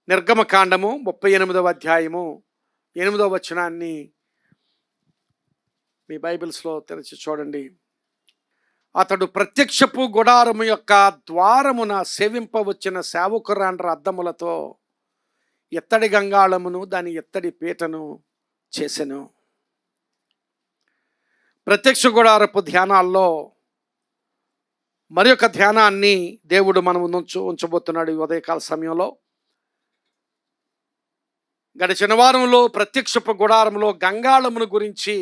నిర్గమకాండము 38వ అధ్యాయము 8వ వచనాన్ని మీ బైబిల్స్లో తెరిచి చూడండి. అతడు ప్రత్యక్షపు గుడారము యొక్క ద్వారమున సేవింపవచ్చిన సేవకురాండ్ర అద్దములతో ఎత్తడి గంగాళమును దాని ఎత్తడి పీటను చేసెను. ప్రత్యక్ష గుడారపు ధ్యానాల్లో మరి ఒక ధ్యానాన్ని దేవుడు మనం ఉంచబోతున్నాడు ఈ ఉదయకాల సమయంలో. గడిచిన వారంలో ప్రత్యక్షపు గుడారంలో గంగాళమును గురించి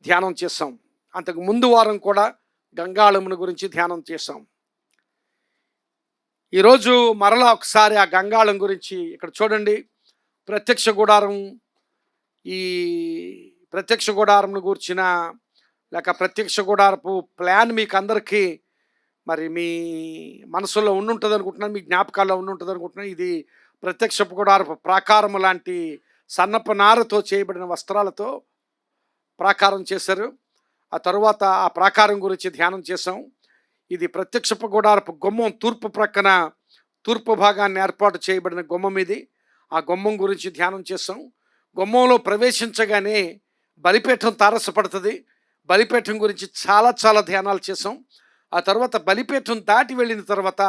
ధ్యానం చేసాం. అంతకు ముందు వారం కూడా గంగాళమును గురించి ధ్యానం చేసాం. ఈరోజు మరలా ఒకసారి ఆ గంగాళం గురించి ఇక్కడ చూడండి. ప్రత్యక్ష గుడారం, ఈ ప్రత్యక్ష గుడారంను గూర్చిన లేక ప్రత్యక్ష గుడారపు ప్లాన్ మీకు అందరికీ మరి మీ మనసులో ఉండుంటుంది అనుకుంటున్నాను, మీ జ్ఞాపకాల్లో ఉండుంటుంది అనుకుంటున్నాను. ఇది ప్రత్యక్షపు గుడారపు ప్రాకారము లాంటి సన్నపు నారతో చేయబడిన వస్త్రాలతో ప్రాకారం చేశారు. ఆ తరువాత ఆ ప్రాకారం గురించి ధ్యానం చేసాం. ఇది ప్రత్యక్షపు గుడారపు గుమ్మం తూర్పు భాగాన్ని ఏర్పాటు చేయబడిన గుమ్మం ఇది. ఆ గుమ్మం గురించి ధ్యానం చేసాం. గుమ్మంలో ప్రవేశించగానే బలిపీఠం తారసపడుతుంది. బలిపీఠం గురించి చాలా ధ్యానాలు చేసాం. ఆ తర్వాత బలిపీఠం దాటి వెళ్ళిన తర్వాత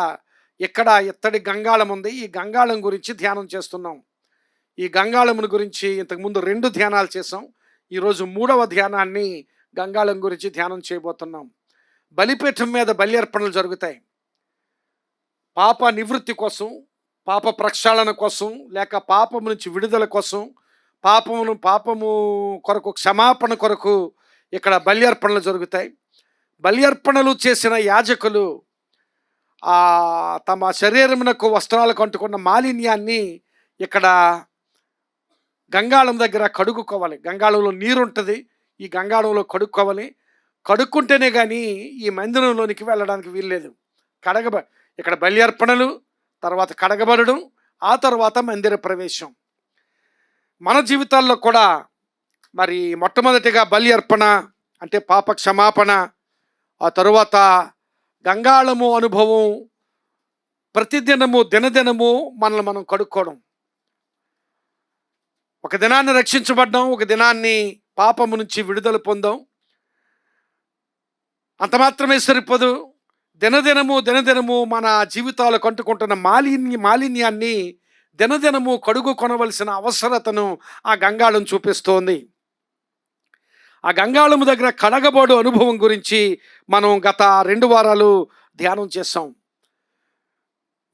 ఇక్కడ ఎత్తడి గంగాళం ఉంది. ఈ గంగాళం గురించి ధ్యానం చేస్తున్నాం. ఈ గంగాళమును గురించి ఇంతకుముందు 2 ధ్యానాలు చేసాం. ఈరోజు 3వ ధ్యానాన్ని గంగాళం గురించి ధ్యానం చేయబోతున్నాం. బలిపీఠం మీద బలి అర్పణలు జరుగుతాయి. పాప నివృత్తి కోసం, పాప ప్రక్షాళన కోసం, లేక పాపము నుంచి విడుదల కోసం, పాపము కొరకు క్షమాపణ కొరకు ఇక్కడ బలి అర్పణలు జరుగుతాయి. బలి అర్పణలు చేసిన యాజకులు తమ శరీరమునకు వస్త్రాలకు అంటుకున్న మాలిన్యాన్ని ఇక్కడ గంగాళం దగ్గర కడుక్కోవాలి. గంగాళంలో నీరు ఉంటుంది. ఈ గంగాళంలో కడుక్కోవాలి. కడుక్కుంటేనే కానీ ఈ మందిరంలోనికి వెళ్ళడానికి వీల్లేదు. ఇక్కడ బలి అర్పణలు, తర్వాత కడగబడడం, ఆ తర్వాత మందిర ప్రవేశం. మన జీవితాల్లో కూడా మరి మొట్టమొదటిగా బలి అర్పణ అంటే పాప క్షమాపణ, ఆ తరువాత గంగాళము అనుభవం, దినదినము మనల్ని మనం కడుక్కోవడం. ఒక దినాన్ని రక్షించబడ్డాం, ఒక దినాన్ని పాపము నుంచి విడుదల పొందాం. అంత మాత్రమే సరిపోదు. దినదినము మన జీవితాలకు అంటుకుంటున్న మాలిన్యాన్ని దినదినము కడుగు కొనవలసిన అవసరతను ఆ గంగాళం చూపిస్తోంది. ఆ గంగాళము దగ్గర కడగబోడు అనుభవం గురించి మనం గత 2 వారాలు ధ్యానం చేసాం.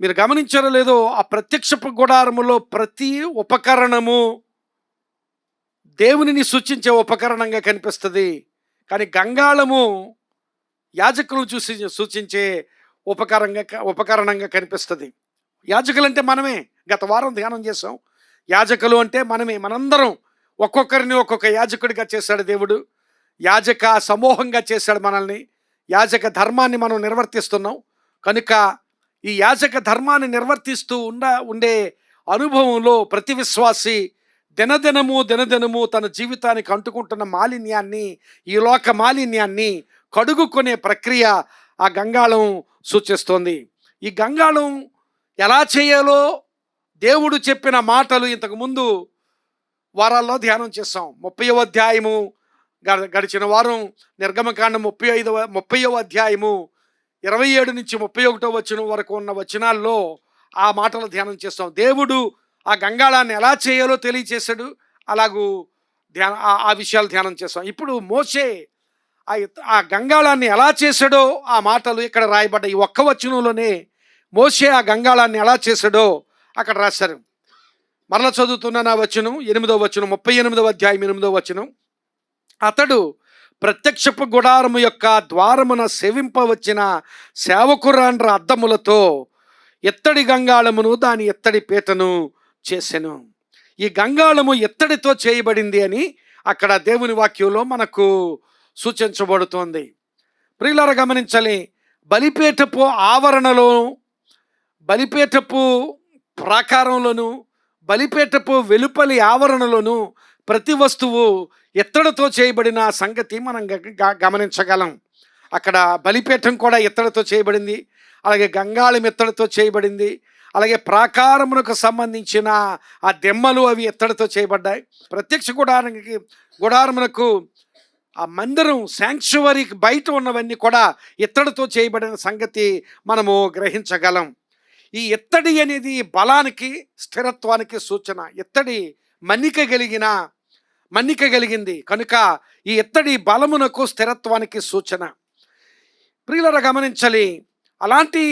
మీరు గమనించారో లేదో, ఆ ప్రత్యక్షపు గుడారములో ప్రతి ఉపకరణము దేవునిని సూచించే ఉపకరణంగా కనిపిస్తుంది. కానీ గంగాళము యాజకులను సూచించే ఉపకరణంగా కనిపిస్తుంది. యాజకులు అంటే మనమే. గత వారం ధ్యానం చేసాం. యాజకులు అంటే మనమే. మనందరం ఒక్కొక్కరిని ఒక్కొక్క యాజకుడిగా చేశాడు దేవుడు. యాజక సమూహంగా చేశాడు మనల్ని. యాజక ధర్మాన్ని మనం నిర్వర్తిస్తున్నాం. కనుక ఈ యాజక ధర్మాన్ని నిర్వర్తిస్తూ ఉండే అనుభవంలో ప్రతి విశ్వాసి దినదినము తన జీవితానికి అంటుకుంటున్న మాలిన్యాన్ని, ఈ లోక మాలిన్యాన్ని కడుగుకునే ప్రక్రియ ఆ గంగాళం సూచిస్తోంది. ఈ గంగాళం ఎలా చేయాలో దేవుడు చెప్పిన మాటలు ఇంతకుముందు వారాల్లో ధ్యానం చేసాం. 30వ అధ్యాయము గడిచిన వారం నిర్గమకాండం 30వ అధ్యాయము 27 నుంచి 31వ వచనం వరకు ఉన్న వచనాల్లో ఆ మాటలు ధ్యానం చేస్తాం. దేవుడు ఆ గంగాళాన్ని ఎలా చేయాలో తెలియచేశాడు. అలాగూ ఆ విషయాలు ధ్యానం చేస్తాం. ఇప్పుడు మోషే ఆ గంగాళాన్ని ఎలా చేశాడో ఆ మాటలు ఇక్కడ రాయబడ్డాయి. ఈ ఒక్క వచనంలోనే మోషే ఆ గంగాళాన్ని ఎలా చేశాడో అక్కడ రాశారు. మరలా చదువుతున్న నా వచనం 8వ వచనం, 38వ అధ్యాయం 8వ వచనం. అతడు ప్రత్యక్షపు గుడారము యొక్క ద్వారమున సేవింపవచ్చిన సేవకురాండ్ర అద్దములతో ఎత్తడి గంగాళమును దాని ఎత్తడి పీటను చేసెను. ఈ గంగాళము ఎత్తడితో చేయబడింది అని అక్కడ దేవుని వాక్యంలో మనకు సూచించబడుతోంది. ప్రియులారా గమనించాలి. బలిపీఠపు ఆవరణలో, బలిపీఠపు ప్రాకారంలోను, బలిపీఠపు వెలుపలి ఆవరణలోను ప్రతి వస్తువు ఎత్తడితో చేయబడిన సంగతి మనం గమనించగలం. అక్కడ బలిపీఠం కూడా ఎత్తడితో చేయబడింది. అలాగే గంగాళం ఎత్తడితో చేయబడింది. అలాగే ప్రాకారమునకు సంబంధించిన ఆ దెమ్మలు అవి ఇత్తడితో చేయబడ్డాయి. ప్రత్యక్ష గుడారమునకు ఆ మందిరం శాంక్చువరీకి బయట ఉన్నవన్నీ కూడా ఇత్తడితో చేయబడిన సంగతి మనము గ్రహించగలం. ఈ ఇత్తడి అనేది బలానికి, స్థిరత్వానికి సూచన. ఇత్తడి మన్నిక కలిగింది కనుక ఈ ఇత్తడి బలమునకు, స్థిరత్వానికి సూచన. ప్రియులారా గమనించాలి, అలాంటి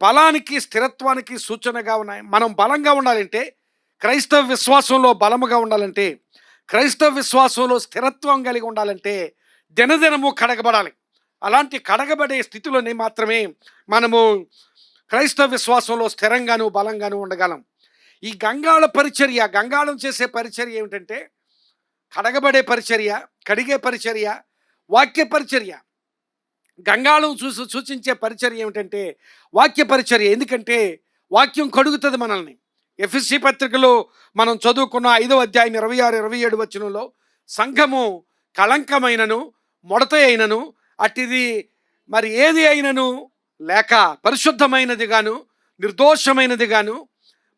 బలానికి, స్థిరత్వానికి సూచనగా ఉన్నాయి. మనం బలంగా ఉండాలంటే, క్రైస్తవ విశ్వాసంలో బలముగా ఉండాలంటే, క్రైస్తవ విశ్వాసంలో స్థిరత్వం కలిగి ఉండాలంటే దినదినము కడగబడాలి. అలాంటి కడగబడే స్థితిలోనే మాత్రమే మనము క్రైస్తవ విశ్వాసంలో స్థిరంగాను బలంగాను ఉండగలం. ఈ గంగాళం చేసే పరిచర్య ఏమిటంటే కడగబడే పరిచర్య, కడిగే పరిచర్య, వాక్య పరిచర్య. గంగాళం సూచించే పరిచర్య ఏమిటంటే వాక్య పరిచర్య. ఎందుకంటే వాక్యం కడుగుతుంది మనల్ని. ఎఫెసీ పత్రికలో మనం చదువుకున్న 5వ అధ్యాయం 26-27 వచనంలో సంఘము కళంకమైనను, ముడత అయినను, అట్టిది మరి ఏది అయినను లేక పరిశుద్ధమైనది గాను, నిర్దోషమైనది గాను,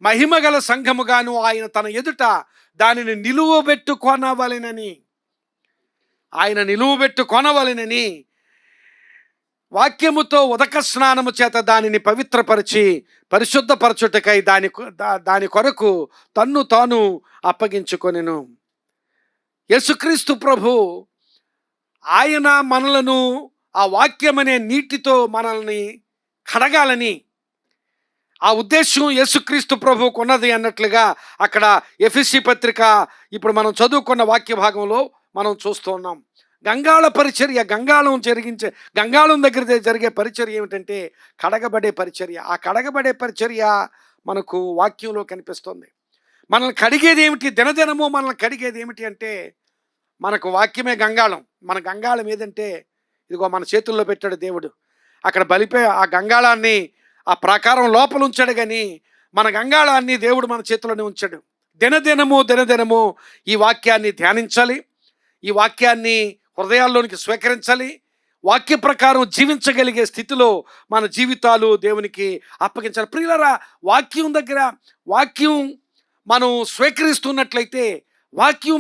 మహిమగల సంఘముగాను ఆయన తన ఎదుట దానిని నిలువబెట్టుకొనవలెనని, వాక్యముతో ఉదక స్నానము చేత దానిని పవిత్రపరిచి పరిశుద్ధపరచుటకై దాని కొరకు తన్ను తాను అప్పగించుకొనెను. యేసుక్రీస్తు ప్రభు ఆయన మనలను ఆ వాక్యమనే నీటితో మనల్ని కడగాలని ఆ ఉద్దేశం యేసుక్రీస్తు ప్రభువుకు ఉన్నది అన్నట్లుగా అక్కడ ఎఫెసీ పత్రిక ఇప్పుడు మనం చదువుకున్న వాక్య భాగంలో మనం చూస్తూ ఉన్నాం. గంగాళం దగ్గర జరిగే పరిచర్య ఏమిటంటే కడగబడే పరిచర్య. ఆ కడగబడే పరిచర్య మనకు వాక్యంలో కనిపిస్తుంది. మనల్ని కడిగేది ఏమిటి? దినదినము మనల్ని కడిగేది ఏమిటి అంటే మనకు వాక్యమే గంగాళం. మన గంగాళం ఏదంటే ఇదిగో మన చేతుల్లో పెట్టాడు దేవుడు. అక్కడ బలిపే ఆ గంగాళాన్ని ఆ ప్రాకారం లోపల ఉంచాడు, కానీ మన గంగాళాన్ని దేవుడు మన చేతుల్లోనే ఉంచాడు. దినదినము ఈ వాక్యాన్ని ధ్యానించాలి, ఈ వాక్యాన్ని హృదయాల్లోనికి స్వీకరించాలి, వాక్య ప్రకారం జీవించగలిగే స్థితిలో మన జీవితాలు దేవునికి అప్పగించాలి. ప్రియులారా, వాక్యం మనం స్వీకరిస్తున్నట్లయితే వాక్యం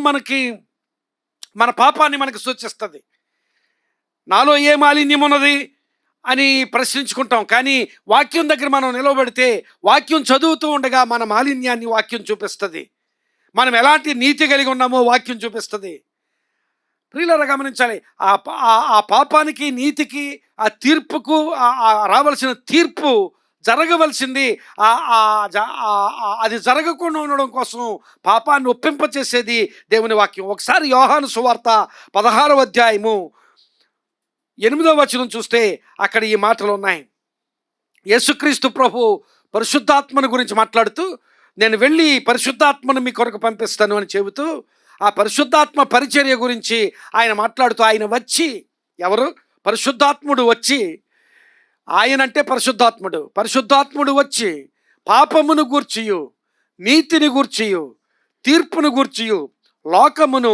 మన పాపాన్ని మనకు సూచిస్తుంది. నాలో ఏ మాలిన్యం ఉన్నది అని ప్రశ్నించుకుంటాం, కానీ వాక్యం దగ్గర మనం నిలవబడితే వాక్యం చదువుతూ ఉండగా మన మాలిన్యాన్ని వాక్యం చూపిస్తుంది. మనం ఎలాంటి నీతి కలిగి ఉన్నామో వాక్యం చూపిస్తుంది. ప్రియులారా గమనించాలి, ఆ పాపానికి, నీతికి, ఆ తీర్పుకు రావాల్సిన తీర్పు జరగవలసింది అది జరగకుండా ఉండడం కోసం పాపాన్ని ఒప్పింపచేసేది దేవుని వాక్యం. ఒకసారి యోహాను సువార్త 16వ అధ్యాయము 8వ వచనం చూస్తే అక్కడ ఈ మాటలు ఉన్నాయి. యేసుక్రీస్తు ప్రభు పరిశుద్ధాత్మను గురించి మాట్లాడుతూ, నేను వెళ్ళి పరిశుద్ధాత్మను మీ కొరకు పంపిస్తాను అని చెబుతూ ఆ పరిశుద్ధాత్మ పరిచర్య గురించి ఆయన మాట్లాడుతూ, ఆయన వచ్చి, ఎవరు? పరిశుద్ధాత్ముడు వచ్చి, ఆయనంటే పరిశుద్ధాత్ముడు వచ్చి పాపమును గూర్చియు, నీతిని గూర్చియు, తీర్పును గూర్చియు లోకమును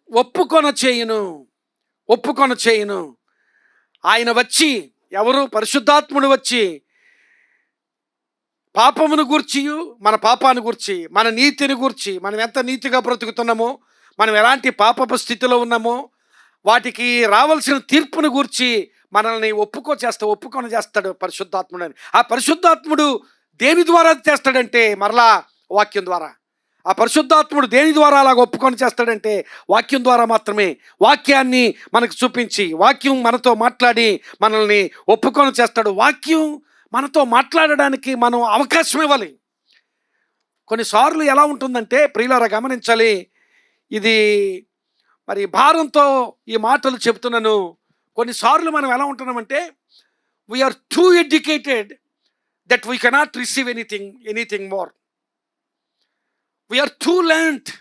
ఒప్పుకొన చేయును. ఆయన వచ్చి, ఎవరు? పరిశుద్ధాత్ముడు వచ్చి పాపమును గూర్చియు, మన పాపాన్ని గూర్చి, మన నీతిని గూర్చి, మనం ఎంత నీతిగా బ్రతుకుతున్నామో, మనం ఎలాంటి పాపపు స్థితిలో ఉన్నామో, వాటికి రావాల్సిన తీర్పును గూర్చి మనల్ని ఒప్పుకొని చేస్తాడు పరిశుద్ధాత్ముడు అని. ఆ పరిశుద్ధాత్ముడు దేని ద్వారా చేస్తాడంటే మరలా వాక్యం ద్వారా. ఆ పరిశుద్ధాత్ముడు దేని ద్వారా అలాగ ఒప్పుకొని చేస్తాడంటే వాక్యం ద్వారా మాత్రమే. వాక్యాన్ని మనకు చూపించి, వాక్యం మనతో మాట్లాడి మనల్ని ఒప్పుకొని చేస్తాడు. వాక్యం మనతో మాట్లాడడానికి మనం అవకాశం ఇవ్వాలి. కొన్నిసార్లు ఎలా ఉంటుందంటే, ప్రియులారా గమనించాలి, ఇది మరి భారంతో ఈ మాటలు చెప్తున్నాను. కొన్నిసార్లు మనం ఎలా ఉంటున్నామంటే, we are too educated that we cannot receive anything more. We are too learned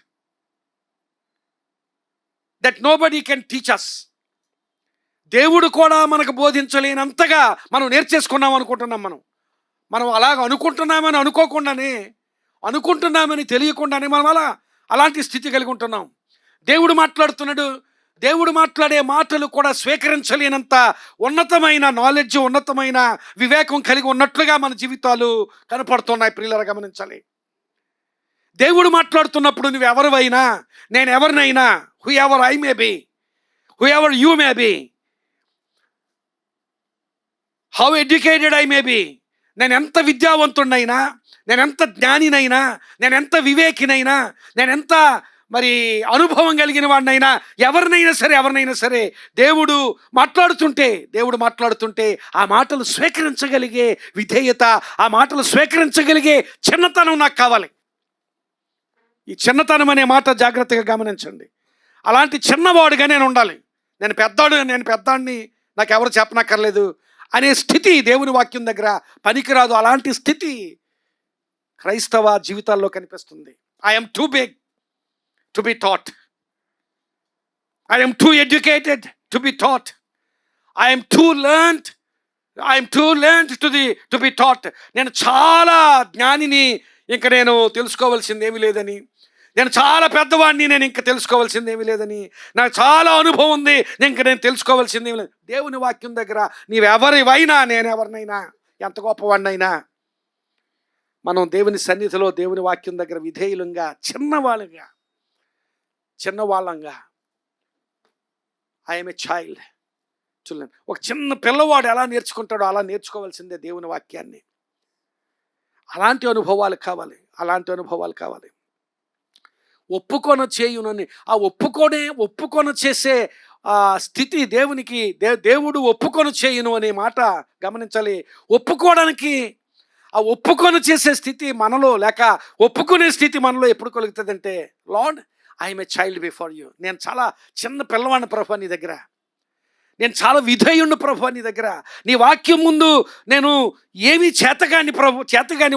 that nobody can teach us. దేవుడు కూడా మనకు బోధించలేనంతగా మనం నేర్చేసుకున్నాం అనుకుంటున్నాం. మనం అలాగ అనుకుంటున్నామని తెలియకుండానే మనం అలాంటి స్థితి కలిగి ఉంటున్నాం. దేవుడు మాట్లాడుతున్నాడు, దేవుడు మాట్లాడే మాటలు కూడా స్వీకరించలేనంత ఉన్నతమైన నాలెడ్జ్, ఉన్నతమైన వివేకం కలిగి ఉన్నట్లుగా మన జీవితాలు కనపడుతున్నాయి. ప్రియులారా గమనించాలి. దేవుడు మాట్లాడుతున్నప్పుడు నువ్వు ఎవరివైనా, నేను ఎవరినైనా, who ever I may be, who ever you may be, how educated I may be, నేను ఎంత విద్యావంతుడినైనా, నేను ఎంత జ్ఞానినైనా, నేను ఎంత వివేకినైనా, నేను ఎంత మరి అనుభవం కలిగిన వాడినైనా, ఎవరినైనా సరే దేవుడు మాట్లాడుతుంటే ఆ మాటలు స్వీకరించగలిగే విధేయత, ఆ మాటలు స్వీకరించగలిగే చిన్నతనం నాకు కావాలి. ఈ చిన్నతనం అనే మాట జాగ్రత్తగా గమనించండి. అలాంటి చిన్నవాడుగా నేను ఉండాలి. నేను పెద్దాడిని, నాకు ఎవరు చెప్పనక్కర్లేదు అనే స్థితి దేవుని వాక్యం దగ్గర పనికిరాదు. అలాంటి స్థితి క్రైస్తవ జీవితాల్లో కనిపిస్తుంది. I'm too big to be taught, I'm too educated to be taught, I'm too learned to be taught. నేను చాలా జ్ఞానిని, ఇంక నేను తెలుసుకోవాల్సింది ఏమీ లేదని, నేను చాలా పెద్దవాడిని, నేను ఇంకా తెలుసుకోవాల్సింది ఏమీ లేదని, నాకు చాలా అనుభవం ఉంది, నేను తెలుసుకోవాల్సింది ఏమీ లేదు. దేవుని వాక్యం దగ్గర నీవెవరివైనా, నేనెవరినైనా, ఎంత గొప్పవాడినైనా, మనం దేవుని సన్నిధిలో దేవుని వాక్యం దగ్గర విధేయులంగా, చిన్నవాళ్ళంగా ఐఎమ్ ఏ చైల్డ్. చూడండి, ఒక చిన్న పిల్లవాడు ఎలా నేర్చుకుంటాడో అలా నేర్చుకోవాల్సిందే దేవుని వాక్యాన్ని. అలాంటి అనుభవాలు కావాలి. ఒప్పుకొన చేయునని, ఆ ఒప్పుకొన చేసే ఆ స్థితి దేవునికి, దేవుడు ఒప్పుకొన చేయును అనే మాట గమనించాలి. ఒప్పుకోవడానికి, ఆ ఒప్పుకొన చేసే స్థితి మనలో, లేక ఒప్పుకునే స్థితి మనలో ఎప్పుడు కలుగుతుందంటే, Lord I am a child before you. నేను చాలా చిన్న పిల్లవాడిని ప్రభువా నీ దగ్గర, నేను చాలా విధేయుణ్ణి ప్రభువా నీ దగ్గర, నీ వాక్యం ముందు నేను ఏమీ చేతగాని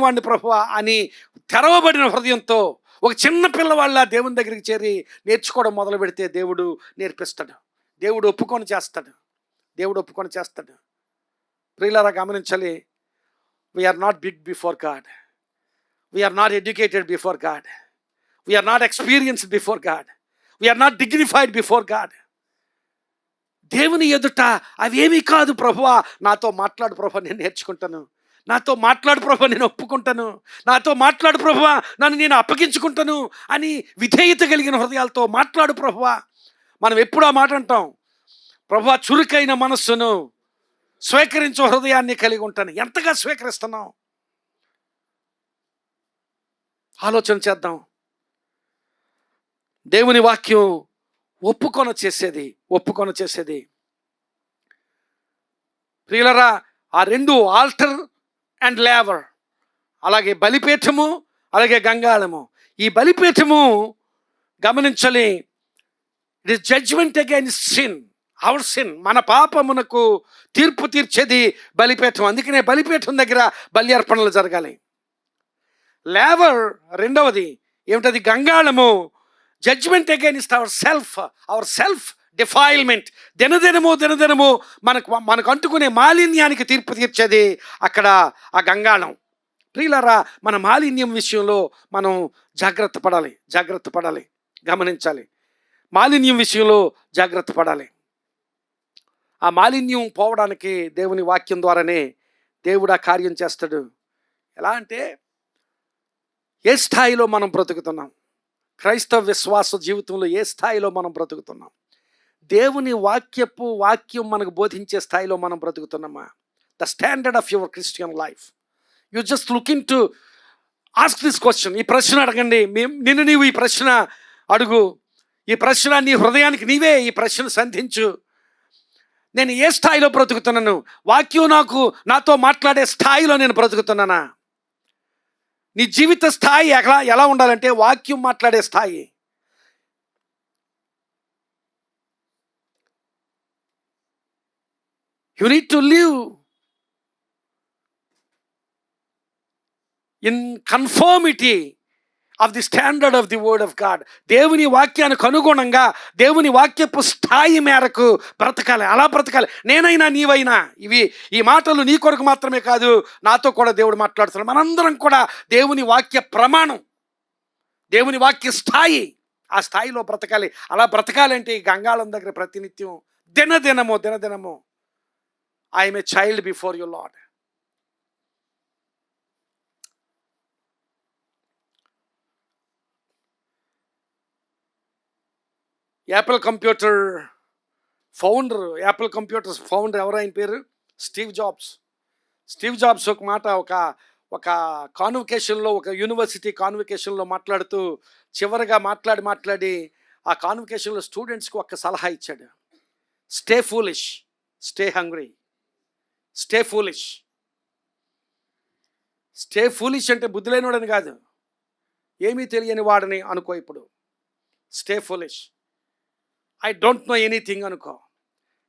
వాడిని ప్రభువా అని తెరవబడిన హృదయంతో ఒక చిన్న పిల్లవాళ్ళ దేవుని దగ్గరికి చేరి నేర్చుకోవడం మొదలు పెడితే దేవుడు నేర్పిస్తాడు. దేవుడు ఒప్పుకొని చేస్తాడు. ప్రియులారా గమనించాలి. We're not big before God, we're not educated before God, we're not experienced before God, we're not dignified before God. దేవుని ఎదుట అవేమీ కాదు ప్రభువా, నాతో మాట్లాడు ప్రభువా, నేను నేర్చుకుంటాను, నాతో మాట్లాడు ప్రభువా, నేను ఒప్పుకుంటాను, నాతో మాట్లాడు ప్రభువా, నన్ను నేను అప్పగించుకుంటాను అని విధేయత కలిగిన హృదయాలతో మాట్లాడు ప్రభువా. మనం ఎప్పుడు ఆ మాట అంటాం, ప్రభువా చురుకైన మనస్సును స్వీకరించే హృదయాన్ని కలిగి ఉంటాను. ఎంతగా స్వీకరిస్తున్నాం ఆలోచన చేద్దాం. దేవుని వాక్యం ఒప్పుకొన చేసేది. ప్రియులరా, ఆ రెండు, ఆల్టర్ అండ్ లేవర్, అలాగే బలిపీఠము, అలాగే గంగాళము. ఈ బలిపీఠము గమనించాలి, it is judgement against sin, our sin, మన పాపమునకు తీర్పు తీర్చేది బలిపీఠం. అందుకనే బలిపీఠం దగ్గర బలి అర్పణలు జరగాలి. లేవర్ రెండవది ఏమిటది? గంగాళము, judgement against our self defilement. దినదినము మనకు అంటుకునే మాలిన్యానికి తీర్పు తీర్చేది అక్కడ ఆ గంగాళం. ప్రియులారా, మన మాలిన్యం విషయంలో మనం జాగ్రత్త పడాలి, గమనించాలి. మాలిన్యం విషయంలో జాగ్రత్త పడాలి. ఆ మాలిన్యం పోవడానికి దేవుని వాక్యం ద్వారానే దేవుడు ఆ కార్యం చేస్తాడు. ఎలా అంటే, ఏ స్థాయిలో మనం బ్రతుకుతున్నాం, క్రైస్తవ విశ్వాస జీవితంలో ఏ స్థాయిలో మనం బ్రతుకుతున్నాం, దేవుని వాక్యం మనకు బోధించే స్థాయిలో మనం బ్రతుకుతున్నామా? The standard of your Christian life. You just looking to ask this question. ఈ ప్రశ్న అడగండి. నీవు ఈ ప్రశ్న అడుగు. ఈ ప్రశ్న నీ హృదయానికి నీవే ఈ ప్రశ్న సంధించు. నేను ఏ స్థాయిలో బ్రతుకుతున్నాను? వాక్యం నాతో మాట్లాడే స్థాయిలో నేను బ్రతుకుతున్నానా? నీ జీవిత స్థాయి ఎలా ఉండాలంటే, వాక్యం మాట్లాడే స్థాయి. You need to live in conformity of the standard of the word of God. దేవుని వాక్యానికి అనుగుణంగా, దేవుని వాక్యపు స్థాయి మేరకు బ్రతకాలి. అలా బ్రతకాలి. నేనైనా నీవైనా, ఈ మాటలు నీ కొరకు మాత్రమే కాదు, నాతో కూడా దేవుడు మాట్లాడుతున్నాడు. మనందరం కూడా దేవుని వాక్య ప్రమాణం, దేవుని వాక్య స్థాయి ఆ స్థాయిలో బ్రతకాలి. అలా బ్రతకాలంటే ఈ గంగాళం దగ్గర ప్రతినిత్యం దినదినము I'm a child before you lord. Apple computers founder ఎవరు, ఆయన పేరు స్టీవ్ జాబ్స్. స్టీవ్ జాబ్స్ ఒక మాట ఒక కాన్వకేషన్లో, ఒక యూనివర్సిటీ కాన్వకేషన్లో మాట్లాడుతూ చివరిగా మాట్లాడి ఆ కాన్వకేషన్లో స్టూడెంట్స్కి ఒక సలహా ఇచ్చాడు. Stay foolish, stay hungry. Stay foolish. Stay foolish అంటే బుద్ధి లేనివాడని కాదు, ఏమీ తెలియని వాడని అనుకో. ఇప్పుడు stay foolish, I don't know anything అనుకో.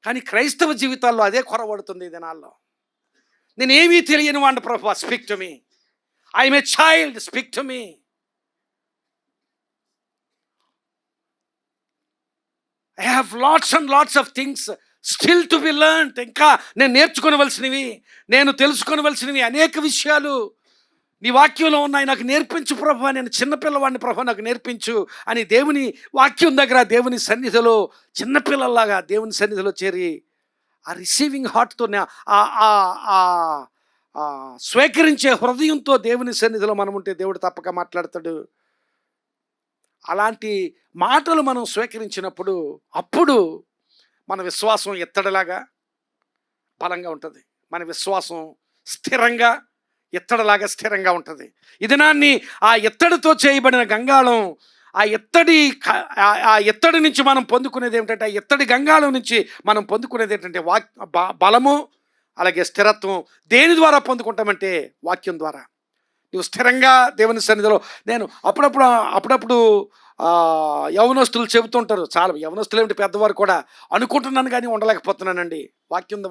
కానీ క్రైస్తవ జీవితాల్లో అదే కొరవడుతుంది ఈ దినాల్లో. నేనేమీ తెలియని వాడిని ప్రభువా, speak to me. I'm a child, speak to me. I have lots and lots of things still to be learned. ఇంకా నేను నేర్చుకోవలసినవి, నేను తెలుసుకోవలసినవి అనేక విషయాలు నీ వాక్యంలో ఉన్నాయి, నాకు నేర్పించు ప్రభువా. నేను చిన్నపిల్లవాడిని ప్రభువా, నాకు నేర్పించు అని దేవుని వాక్యం దగ్గర, దేవుని సన్నిధిలో చిన్నపిల్లల్లాగా దేవుని సన్నిధిలో చేరి ఆ రిసీవింగ్ హార్ట్తో, స్వీకరించే హృదయంతో దేవుని సన్నిధిలో మనం ఉంటే దేవుడు తప్పక మాట్లాడతాడు. అలాంటి మాటలు మనం స్వీకరించినప్పుడు అప్పుడు మన విశ్వాసం ఎత్తడిలాగా బలంగా ఉంటుంది. మన విశ్వాసం స్థిరంగా, ఎత్తడిలాగా స్థిరంగా ఉంటుంది. ఈ దినాన్ని ఆ ఎత్తడితో చేయబడిన గంగాళం, ఆ ఎత్తడి నుంచి మనం పొందుకునేది ఏమిటంటే, ఆ ఎత్తడి గంగాళం నుంచి మనం పొందుకునేది ఏంటంటే బలము, అలాగే స్థిరత్వం. దేని ద్వారా పొందుకుంటామంటే వాక్యం ద్వారా. నువ్వు స్థిరంగా దేవుని సన్నిధిలో, నేను అప్పుడప్పుడు యవనస్తులు చెబుతుంటారు, చాలా యవనస్తులు ఏమిటి పెద్దవారు కూడా, అనుకుంటున్నాను కానీ ఉండలేకపోతున్నానండి.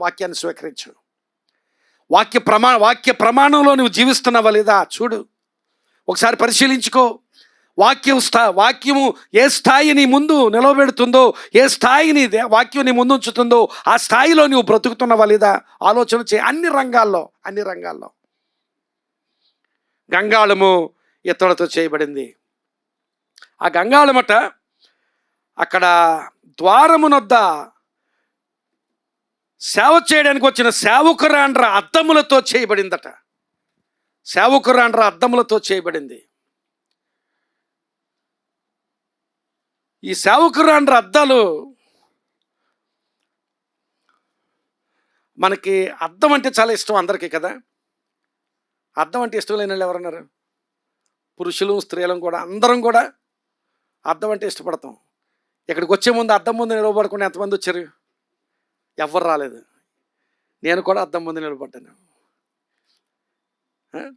వాక్యాన్ని స్వీకరించు. వాక్య ప్రమాణంలో నువ్వు జీవిస్తున్నావా లేదా చూడు, ఒకసారి పరిశీలించుకో. వాక్యము ఏ స్థాయి నీ ముందు నిలవబెడుతుందో, ఏ స్థాయిని వాక్యం నీ ముందు ఉంచుతుందో, ఆ స్థాయిలో నువ్వు బ్రతుకుతున్నావా లేదా ఆలోచన చేయి. అన్ని రంగాల్లో గంగాళము ఎత్తడితో చేయబడింది. ఆ గంగాళమట అక్కడ ద్వారమునొద్ద సేవ చేయడానికి వచ్చిన సేవకురాండ్ర అద్దములతో చేయబడిందట. సేవకురాండ్ర అద్దములతో చేయబడింది. ఈ సేవకురాండ్ర అద్దాలు, మనకి అద్దం అంటే చాలా ఇష్టం అందరికీ కదా. అద్దం అంటే ఇష్టం లేని వాళ్ళు ఎవరన్నారు? పురుషులు స్త్రీలం కూడా, అందరం కూడా అద్దం అంటే ఇష్టపడతాం. ఇక్కడికి వచ్చే ముందు అద్దం ముందు నిలబడుకుని ఎంతమంది వచ్చారు? ఎవరు రాలేదు. నేను కూడా అద్దం ముందు నిలబడ్డాను.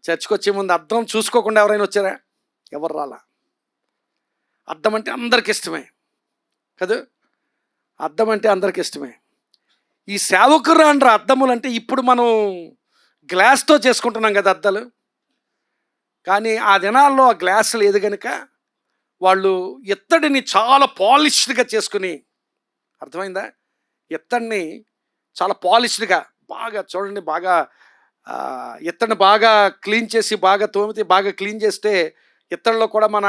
చర్చికి వచ్చే ముందు అద్దం చూసుకోకుండా ఎవరైనా వచ్చారా? ఎవరు రాలా. అద్దం అంటే అందరికి ఇష్టమే కదా. అద్దం అంటే అందరికి ఇష్టమే. ఈ సేవకురాండ్ర అద్దములు అంటే ఇప్పుడు మనం గ్లాస్తో చేసుకుంటున్నాం కదా అద్దాలు. కానీ ఆ దినాల్లో ఆ గ్లాస్ లేదు కనుక వాళ్ళు ఎత్తడిని చాలా పాలిష్డ్గా చేసుకుని, అర్థమైందా? ఎత్తడిని చాలా పాలిష్డ్గా, బాగా చూడండి, బాగా ఎత్తడిని బాగా క్లీన్ చేసి, బాగా తోమితే, బాగా క్లీన్ చేస్తే ఇత్తడిలో కూడా మన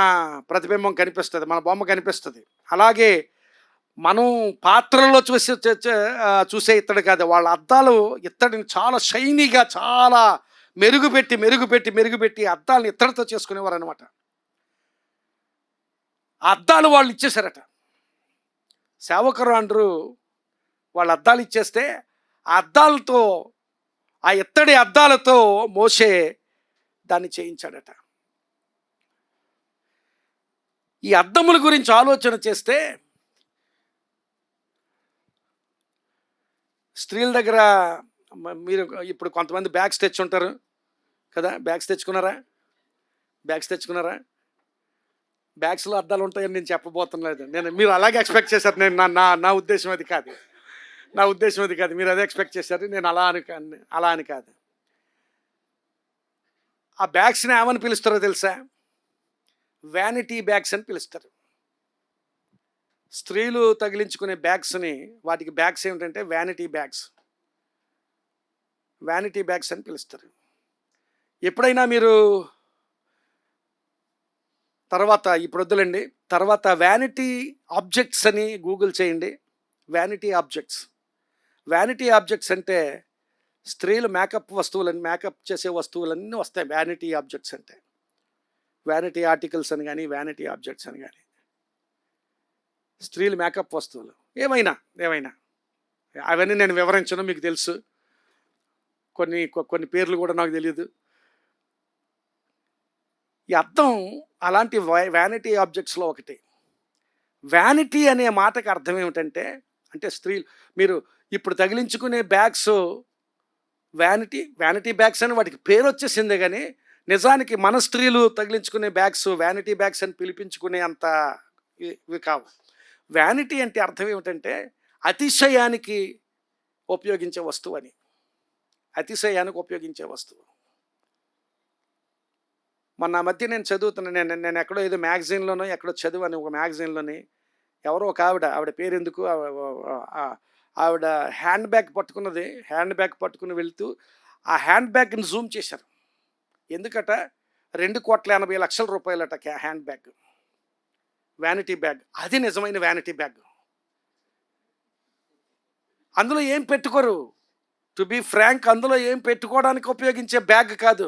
ప్రతిబింబం కనిపిస్తుంది, మన బొమ్మ కనిపిస్తుంది. అలాగే మనం పాత్రల్లో చూసే ఇత్తడి కాదు, వాళ్ళ అద్దాలు ఇత్తడిని చాలా షైనీగా, చాలా మెరుగుపెట్టి అద్దాలను ఇత్తడితో చేసుకునేవారు అనమాట. ఆ అద్దాలు వాళ్ళు ఇచ్చేశారట. సేవకురాండ్రు వాళ్ళ అద్దాలు ఇచ్చేస్తే ఆ ఇత్తడి అద్దాలతో మోషే దాన్ని చేయించాడట. ఈ అద్దముల గురించి ఆలోచన చేస్తే, స్త్రీల దగ్గర మీరు ఇప్పుడు కొంతమంది బ్యాగ్స్ తెచ్చుంటారు కదా. బ్యాగ్స్ తెచ్చుకున్నారా? బ్యాగ్స్లో అద్దాలు ఉంటాయని నేను చెప్పబోతున్నలేదు. మీరు అలాగే ఎక్స్పెక్ట్ చేశారు. నేను నా ఉద్దేశం అది కాదు. మీరు అదే ఎక్స్పెక్ట్ చేశారు. నేను అలా అని కాదు. ఆ బ్యాగ్స్ని ఏమని పిలుస్తారో తెలుసా? వ్యానిటీ బ్యాగ్స్ అని పిలుస్తారు. స్త్రీలు తగిలించుకునే బ్యాగ్స్ని, వాటికి బ్యాగ్స్ ఏమిటంటే వ్యానిటీ బ్యాగ్స్ అని పిలుస్తారు. ఎప్పుడైనా మీరు తర్వాత ఇప్పుడు వద్దులండి. తర్వాత వ్యానిటీ ఆబ్జెక్ట్స్ అని గూగుల్ చేయండి. Vanity objects. వ్యానిటీ ఆబ్జెక్ట్స్ అంటే స్త్రీలు మేకప్ చేసే వస్తువులన్నీ వస్తాయి వ్యానిటీ ఆబ్జెక్ట్స్ అంటే. వ్యానిటీ ఆర్టికల్స్ అని కానీ, వ్యానిటీ ఆబ్జెక్ట్స్ అని కానీ, స్త్రీలు మేకప్ వస్తువులు ఏమైనా అవన్నీ నేను వివరించను, మీకు తెలుసు. కొన్ని పేర్లు కూడా నాకు తెలియదు. ఈ అర్థం అలాంటి వ్యానిటీ ఆబ్జెక్ట్స్లో ఒకటి. వ్యానిటీ అనే మాటకి అర్థం ఏమిటంటే, అంటే స్త్రీలు మీరు ఇప్పుడు తగిలించుకునే బ్యాగ్స్ వ్యానిటీ బ్యాగ్స్ అని వాటికి పేరు వచ్చేసిందే, కానీ నిజానికి మన స్త్రీలు తగిలించుకునే బ్యాగ్స్ వ్యానిటీ బ్యాగ్స్ అని పిలిపించుకునే అంత ఇవి కావు. వ్యానిటీ అంటే అర్థం ఏమిటంటే అతిశయానికి ఉపయోగించే వస్తువు అని. అతిశయానికి ఉపయోగించే వస్తువు. మొన్న మధ్య నేను చదువుతున్నాను, నేను ఎక్కడో ఏదో మ్యాగజైన్లోనో ఎక్కడో చదివాను, ఒక మ్యాగజైన్లోని ఎవరో ఒక ఆవిడ పేరు ఎందుకు, ఆవిడ హ్యాండ్ బ్యాగ్ పట్టుకుని వెళ్తూ ఆ హ్యాండ్ బ్యాగ్ని జూమ్ చేశారు. ఎందుకట 2,80,00,000 రూపాయలట హ్యాండ్ బ్యాగ్, వ్యానిటీ బ్యాగ్. అది నిజమైన వ్యానిటీ బ్యాగ్. అందులో ఏం పెట్టుకోరు, టు బీ ఫ్రాంక్, అందులో ఏం పెట్టుకోవడానికి ఉపయోగించే బ్యాగ్ కాదు,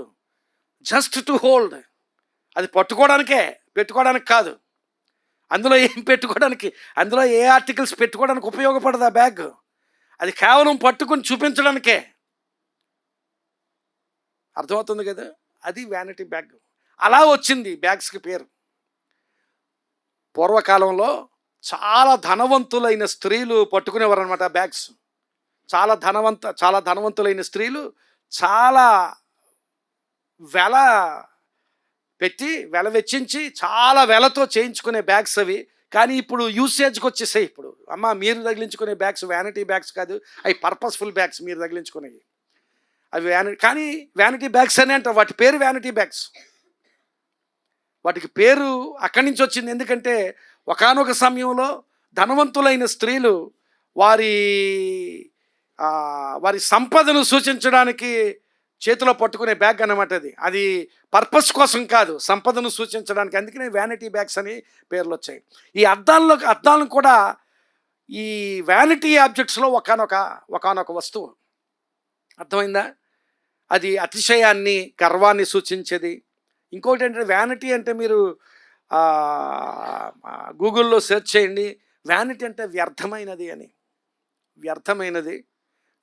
జస్ట్ టు హోల్డ్. అది పెట్టుకోవడానికి కాదు. అందులో ఏం పెట్టుకోవడానికి, అందులో ఏ ఆర్టికల్స్ పెట్టుకోవడానికి ఉపయోగపడదు ఆ బ్యాగ్. అది కేవలం పట్టుకుని చూపించడానికే. అర్థమవుతుంది కదా, అది వ్యానిటీ బ్యాగ్. అలా వచ్చింది బ్యాగ్స్కి పేరు. పూర్వకాలంలో చాలా ధనవంతులైన స్త్రీలు పట్టుకునేవారు అనమాట బ్యాగ్స్. చాలా ధనవంతులైన స్త్రీలు చాలా వెల వెచ్చించి చాలా వెలతో చేయించుకునే బ్యాగ్స్ అవి. కానీ ఇప్పుడు యూసేజ్కి వచ్చేసాయి. ఇప్పుడు అమ్మ మీరు తగిలించుకునే బ్యాగ్స్ వ్యానిటీ బ్యాగ్స్ కాదు, అవి పర్పస్ఫుల్ బ్యాగ్స్ మీరు తగిలించుకునేవి. అవి కానీ వ్యానిటీ బ్యాగ్స్ అని అంటారు. వాటి పేరు వ్యానిటీ బ్యాగ్స్. వాటికి పేరు అక్కడి నుంచి వచ్చింది. ఎందుకంటే ఒకానొక సమయంలో ధనవంతులైన స్త్రీలు వారి సంపదను సూచించడానికి చేతిలో పట్టుకునే బ్యాగ్ అన్నమాట. అది పర్పస్ కోసం కాదు, సంపదను సూచించడానికి. అందుకనే వ్యానిటీ బ్యాగ్స్ అని పేర్లు వచ్చాయి. ఈ అద్దాలను కూడా ఈ వ్యానిటీ ఆబ్జెక్ట్స్లో ఒకానొక వస్తువు. అర్థమైందా? అది అతిశయాన్ని, గర్వాన్ని సూచించేది. ఇంకోటి ఏంటంటే వ్యానిటీ అంటే మీరు గూగుల్లో సెర్చ్ చేయండి. వ్యానిటీ అంటే వ్యర్థమైనది అని. వ్యర్థమైనది,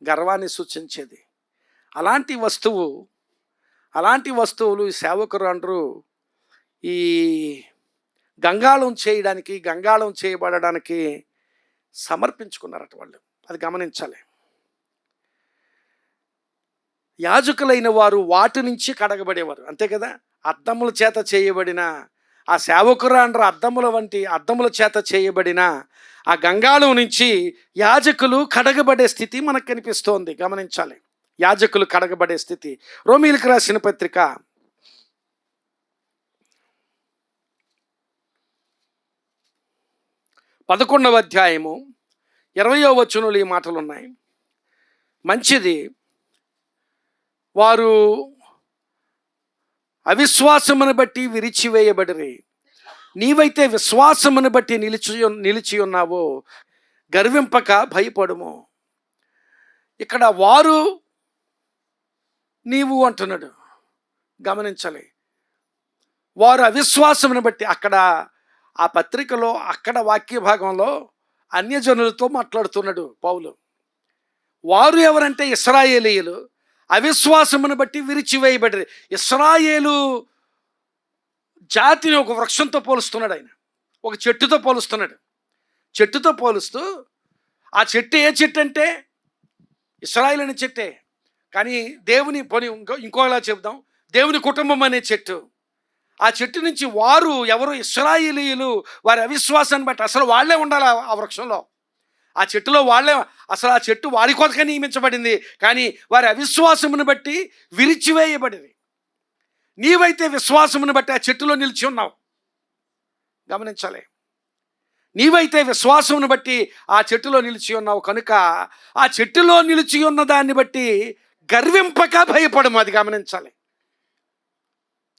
గర్వాన్ని సూచించేది. అలాంటి వస్తువులు ఈ సేవకురాండ్రు ఈ గంగాళం చేయబడడానికి సమర్పించుకున్నారట వాళ్ళు. అది గమనించాలి. యాజకులైన వారు వాటి నుంచి కడగబడేవారు, అంతే కదా. అద్దముల చేత చేయబడిన ఆ సేవకురాండ్రు అద్దముల చేత చేయబడిన ఆ గంగాళం నుంచి యాజకులు కడగబడే స్థితి మనకు కనిపిస్తోంది. గమనించాలి, యాజకులు కడగబడే స్థితి. రోమీయులకు రాసిన పత్రిక 11వ అధ్యాయము 20వ వచనంలో ఈ మాటలు ఉన్నాయి. మంచిది, వారు అవిశ్వాసమును బట్టి విరిచివేయబడిరి, నీవైతే విశ్వాసమును బట్టి నిలిచి ఉన్నావో గర్వింపక భయపడుము. ఇక్కడ వారు నీవు అంటున్నాడు. గమనించాలి, వారు అవిశ్వాసమును బట్టి. అక్కడ ఆ పత్రికలో అక్కడ వాక్య భాగంలో అన్యజనులతో మాట్లాడుతున్నాడు పౌలు. వారు ఎవరంటే ఇశ్రాయేలీయులు. అవిశ్వాసమును బట్టి విరిచివేయబడి. ఇశ్రాయేలు జాతిని ఒక వృక్షంతో పోలుస్తున్నాడు ఆయన, ఒక చెట్టుతో పోలుస్తున్నాడు. చెట్టుతో పోలుస్తూ ఆ చెట్టు ఏ చెట్టు అంటే ఇశ్రాయేలు అనే చెట్టే, కానీ దేవుని ఇంకోలా చెప్దాం, దేవుని కుటుంబం అనే చెట్టు. ఆ చెట్టు నుంచి వారు ఎవరు, ఇశ్రాయేలీయులు, వారి అవిశ్వాసాన్ని బట్టి అసలు వాళ్ళే ఉండాలి ఆ వృక్షంలో, ఆ చెట్టులో వాళ్ళే. అసలు ఆ చెట్టు వారి కొరకే నియమించబడింది, కానీ వారి అవిశ్వాసమును బట్టి విరిచివేయబడింది. నీవైతే విశ్వాసమును బట్టి ఆ చెట్టులో నిలిచి ఉన్నావు. గమనించాలి, నీవైతే విశ్వాసమును బట్టి ఆ చెట్టులో నిలిచి ఉన్నావు కనుక ఆ చెట్టులో నిలిచి ఉన్న దాన్ని బట్టి గర్వింపక భయపడము. అది గమనించాలి.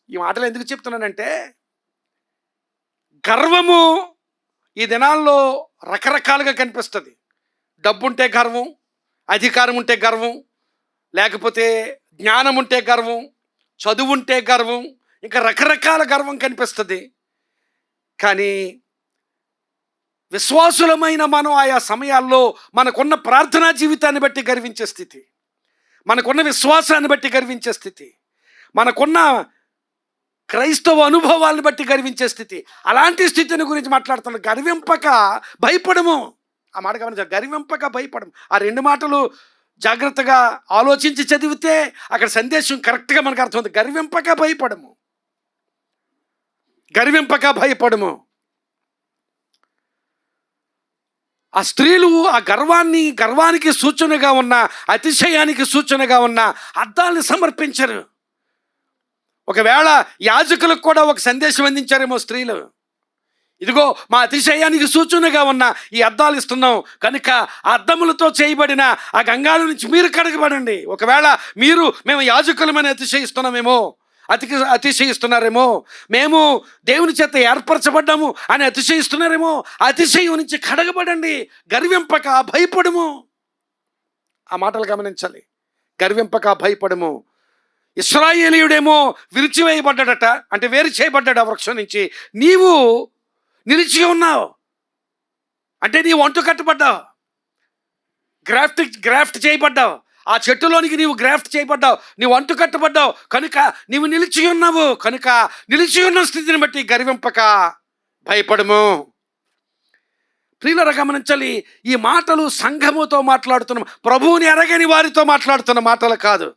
ఈ మాటలు ఎందుకు చెప్తున్నానంటే, గర్వము ఈ దినాల్లో రకరకాలుగా కనిపిస్తుంది. డబ్బుంటే గర్వం, అధికారం ఉంటే గర్వం, లేకపోతే జ్ఞానం ఉంటే గర్వం, చదువుంటే గర్వం, ఇంకా రకరకాల గర్వం కనిపిస్తుంది. కానీ విశ్వాసులమైన మనం ఆయా సమయాల్లో మనకున్న ప్రార్థనా జీవితాన్ని బట్టి గర్వించే స్థితి, మనకున్న విశ్వాసాన్ని బట్టి గర్వించే స్థితి, మనకున్న క్రైస్తవ అనుభవాలను బట్టి గర్వించే స్థితి, అలాంటి స్థితిని గురించి మాట్లాడుతున్నాడు. గర్వింపక భయపడము. ఆ మాట గమనించాలి, గర్వింపక భయపడము. ఆ రెండు మాటలు జాగ్రత్తగా ఆలోచించి చదివితే అక్కడ సందేశం కరెక్ట్గా మనకు అర్థమవుతుంది. గర్వింపక భయపడము, గర్వింపక భయపడము. ఆ స్త్రీలు ఆ గర్వానికి సూచనగా ఉన్న, అతిశయానికి సూచనగా ఉన్న అద్దాలను సమర్పించరు. ఒకవేళ యాజకులకు కూడా ఒక సందేశం అందించారేమో స్త్రీలు, ఇదిగో మా అతిశయానికి సూచనగా ఉన్న ఈ అద్దాలు ఇస్తున్నాం కనుక ఆ అద్దములతో చేయబడిన ఆ గంగాల నుంచి మీరు కడగబడండి. ఒకవేళ మేము యాజకులమని అతిశయిస్తున్నారేమో, మేము దేవుని చేత ఏర్పరచబడ్డాము అని అతిశయిస్తున్నారేమో, అతిశయం నుంచి కడగబడండి, గర్వింపక భయపడము. ఆ మాటలు గమనించాలి, గర్వింపక భయపడము. ఇశ్రాయేలీయుడేమో విరిచివేయబడ్డాడట, అంటే వేరు చేయబడ్డాడు ఆ వృక్షం నుంచి. నీవు నిలిచి ఉన్నావు అంటే నీవు అంటు కట్టబడ్డావు, గ్రాఫ్ట్ చేయబడ్డావు. ఆ చెట్టులోనికి నీవు గ్రాఫ్ట్ చేయబడ్డావు, నీవు అంటు కట్టబడ్డావు కనుక నీవు నిలిచి ఉన్నావు. కనుక నిలిచి ఉన్న స్థితిని బట్టి గర్వింపక భయపడము. ప్రియులారా గమనించాలి, ఈ మాటలు సంఘముతో మాట్లాడుతున్న, ప్రభువుని ఎరగని వారితో మాట్లాడుతున్న మాటలు కాదు.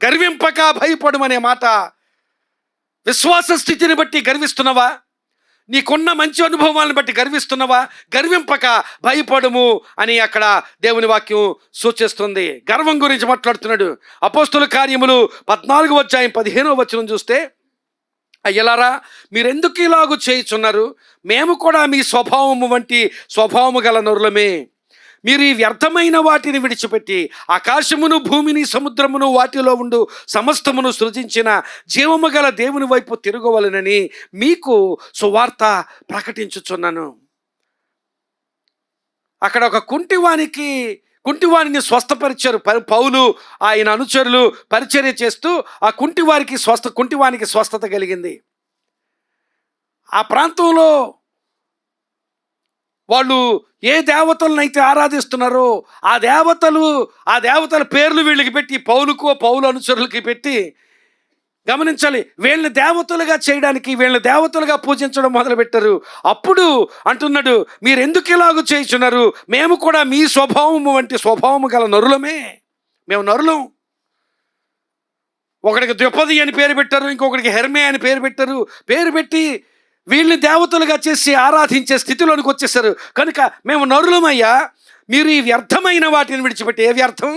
గర్వింపక భయపడమనే మాట విశ్వాస స్థితిని బట్టి గర్విస్తున్నావా? నీకున్న మంచి అనుభవాలను బట్టి గర్విస్తున్నావా? గర్వింపక భయపడము అని అక్కడ దేవుని వాక్యం సూచిస్తుంది. గర్వం గురించి మాట్లాడుతున్నాడు. అపోస్తుల కార్యములు 14:15 చూస్తే, అయ్యలారా మీరెందుకు ఇలాగూ చేయుచున్నారు? మేము కూడా మీ స్వభావము వంటి స్వభావము గల నరులమే. మీరు ఈ వ్యర్థమైన వాటిని విడిచిపెట్టి ఆకాశమును భూమిని సముద్రమును వాటిలో ఉండు సమస్తమును సృజించిన జీవము గల దేవుని వైపు తిరగవలనని మీకు సువార్త ప్రకటించుచున్నాను. అక్కడ ఒక కుంటివాణిని స్వస్థపరిచారు పౌలు, ఆయన అనుచరులు పరిచర్య చేస్తూ ఆ కుంటివానికి స్వస్థత కలిగింది. ఆ ప్రాంతంలో వాళ్ళు ఏ దేవతలనైతే ఆరాధిస్తున్నారో ఆ దేవతల పేర్లు వీళ్ళకి పెట్టి, పౌలు అనుచరులకి పెట్టి, గమనించాలి, వీళ్ళని దేవతలుగా చేయడానికి, వీళ్ళని దేవతలుగా పూజించడం మొదలుపెట్టారు. అప్పుడు అంటున్నాడు, మీరు ఎందుకు ఇలాగూ చేయుచున్నారు? మేము కూడా మీ స్వభావము వంటి స్వభావము గల నరులమే. మేము నరులం. ఒకడికి ద్రౌపది అని పేరు పెట్టారు, ఇంకొకడికి హెర్మే అని పేరు పెట్టారు. పేరు పెట్టి వీళ్ళని దేవతలుగా చేసి ఆరాధించే స్థితిలోనికి వచ్చేసారు. కనుక మేము నరులమయ్యా, మీరు ఈ వ్యర్థమైన వాటిని విడిచిపెట్టి, ఏ వ్యర్థం?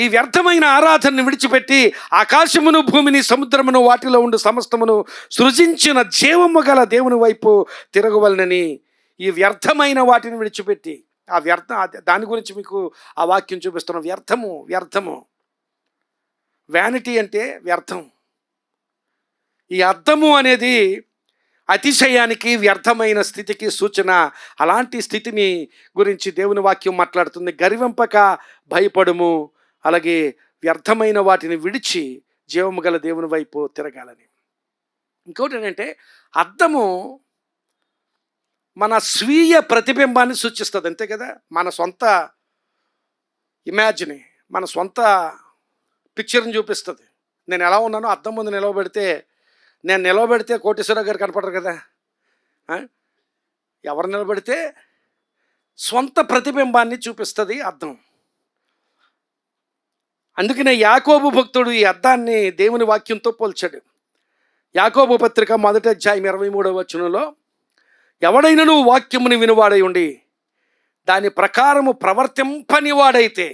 ఈ వ్యర్థమైన ఆరాధనను విడిచిపెట్టి ఆకాశమును భూమిని సముద్రమును వాటిలో ఉండు సమస్తమును సృజించిన జీవము గల దేవుని వైపు తిరగవలనని, ఈ వ్యర్థమైన వాటిని విడిచిపెట్టి, దాని గురించి మీకు ఆ వాక్యం చూపిస్తున్నాం. వ్యర్థము. వ్యానిటీ అంటే వ్యర్థం. ఈ అద్దము అనేది అతిశయానికి, వ్యర్థమైన స్థితికి సూచన. అలాంటి స్థితిని గురించి దేవుని వాక్యం మాట్లాడుతుంది. గర్వింపక భయపడము, అలాగే వ్యర్థమైన వాటిని విడిచి జీవము గల దేవుని వైపు తిరగాలని. ఇంకోటి ఏంటంటే, అద్దము మన స్వీయ ప్రతిబింబాన్ని సూచిస్తుంది, అంతే కదా. మన సొంత మన సొంత పిక్చర్ని చూపిస్తుంది. నేను ఎలా ఉన్నానో అద్దం ముందు నిలబెడితే కోటేశ్వరరావు గారు కనపడరు కదా. ఎవరు నిలబెడితే సొంత ప్రతిబింబాన్ని చూపిస్తుంది అద్దం. అందుకనే యాకోబు భక్తుడు ఈ అద్దాన్ని దేవుని వాక్యంతో పోల్చాడు. యాకోబు పత్రిక 1వ అధ్యాయం 23వ వచనంలో, ఎవడైనను వాక్యముని వినువాడై ఉండి దాని ప్రకారము ప్రవర్తింపని వాడైతే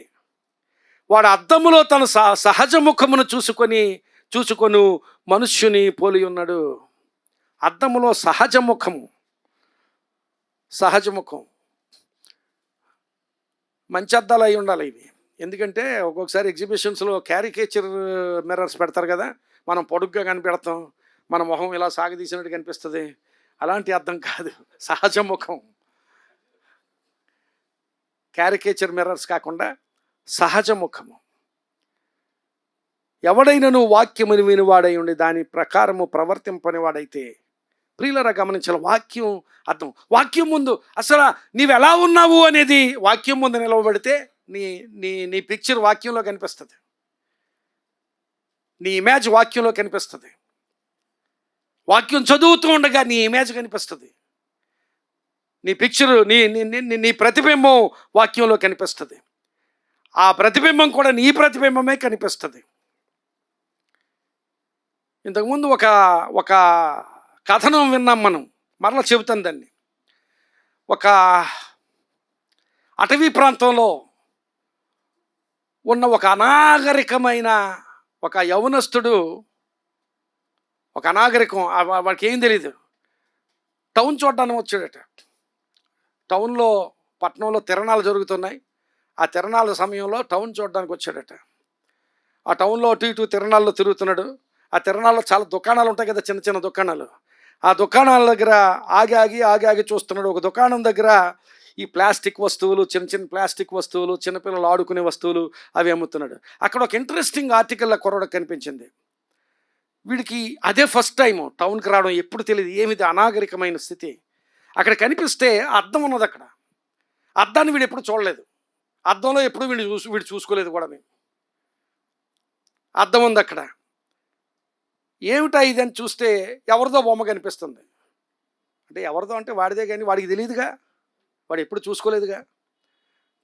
వాడు అద్దములో తన సహజ ముఖమును చూసుకొని మనుష్యుని పోలి ఉన్నాడు. అద్దములో సహజ ముఖం మంచి అద్దాలు అయి ఉండాలి ఇవి. ఎందుకంటే ఒక్కొక్కసారి ఎగ్జిబిషన్స్లో క్యారికేచర్ మిర్రర్స్ పెడతారు కదా, మనం పొడుగ్గా కనిపెడతాం, మన మొహం ఇలా సాగదీసినట్టు కనిపిస్తుంది. అలాంటి అర్థం కాదు, సహజ ముఖం. క్యారికేచర్ మిర్రర్స్ కాకుండా సహజ ముఖము. ఎవడైనను వాక్యముని వినివాడై ఉండి దాని ప్రకారము ప్రవర్తింపనివాడైతే, ప్రియులరా గమనించాలి, వాక్యం అర్థం. వాక్యం ముందు అసలు నీవు ఎలా ఉన్నావు అనేది వాక్యం ముందు నిలవబడితే నీ నీ నీ పిక్చర్ వాక్యంలో కనిపిస్తుంది, నీ ఇమేజ్ వాక్యంలో కనిపిస్తుంది. వాక్యం చదువుతూ ఉండగా నీ ఇమేజ్ కనిపిస్తుంది, నీ పిక్చరు, నీ నీ ప్రతిబింబం వాక్యంలో కనిపిస్తుంది. ఆ ప్రతిబింబం కూడా నీ ప్రతిబింబమే కనిపిస్తుంది. ఇంతకుముందు ఒక కథనం విన్నాం మనం, మరలా చెబుతాను దాన్ని. ఒక అటవీ ప్రాంతంలో ఉన్న ఒక అనాగరికమైన ఒక యవనస్తుడు, ఒక అనాగరికం, వాడికి ఏం తెలియదు, టౌన్ చూడడానికి వచ్చాడట. టౌన్లో, పట్టణంలో తిరణాలు జరుగుతున్నాయి. ఆ తిరణాల సమయంలో టౌన్ చూడడానికి వచ్చాడట. ఆ టౌన్లో అటు ఇటు తిరణాల్లో తిరుగుతున్నాడు. ఆ తిరణాల్లో చాలా దుకాణాలు ఉంటాయి కదా, చిన్న చిన్న దుకాణాలు. ఆ దుకాణాల దగ్గర ఆగి చూస్తున్నాడు. ఒక దుకాణం దగ్గర ఈ ప్లాస్టిక్ వస్తువులు, చిన్న చిన్న ప్లాస్టిక్ వస్తువులు, చిన్నపిల్లలు ఆడుకునే వస్తువులు అవి అమ్ముతున్నాడు. అక్కడ ఒక ఇంట్రెస్టింగ్ ఆర్టికల్ కుర్రాడికి కనిపించింది. వీడికి అదే ఫస్ట్ టైం టౌన్కి రావడం, ఎప్పుడు తెలియదు, ఏమిది అనాగరికమైన స్థితి. అక్కడ కనిపిస్తే అద్దం ఉన్నది. అక్కడ అద్దాన్ని వీడు ఎప్పుడు చూడలేదు, అద్దంలో ఎప్పుడు వీడు చూసుకోలేదు కూడా. మేము అద్దం ఉంది అక్కడ. ఏమిటా ఇది అని చూస్తే ఎవరిదో బొమ్మ కనిపిస్తుంది. అంటే ఎవరిదో అంటే వాడిదే, కానీ వాడికి తెలియదుగా, వాడు ఎప్పుడు చూసుకోలేదుగా.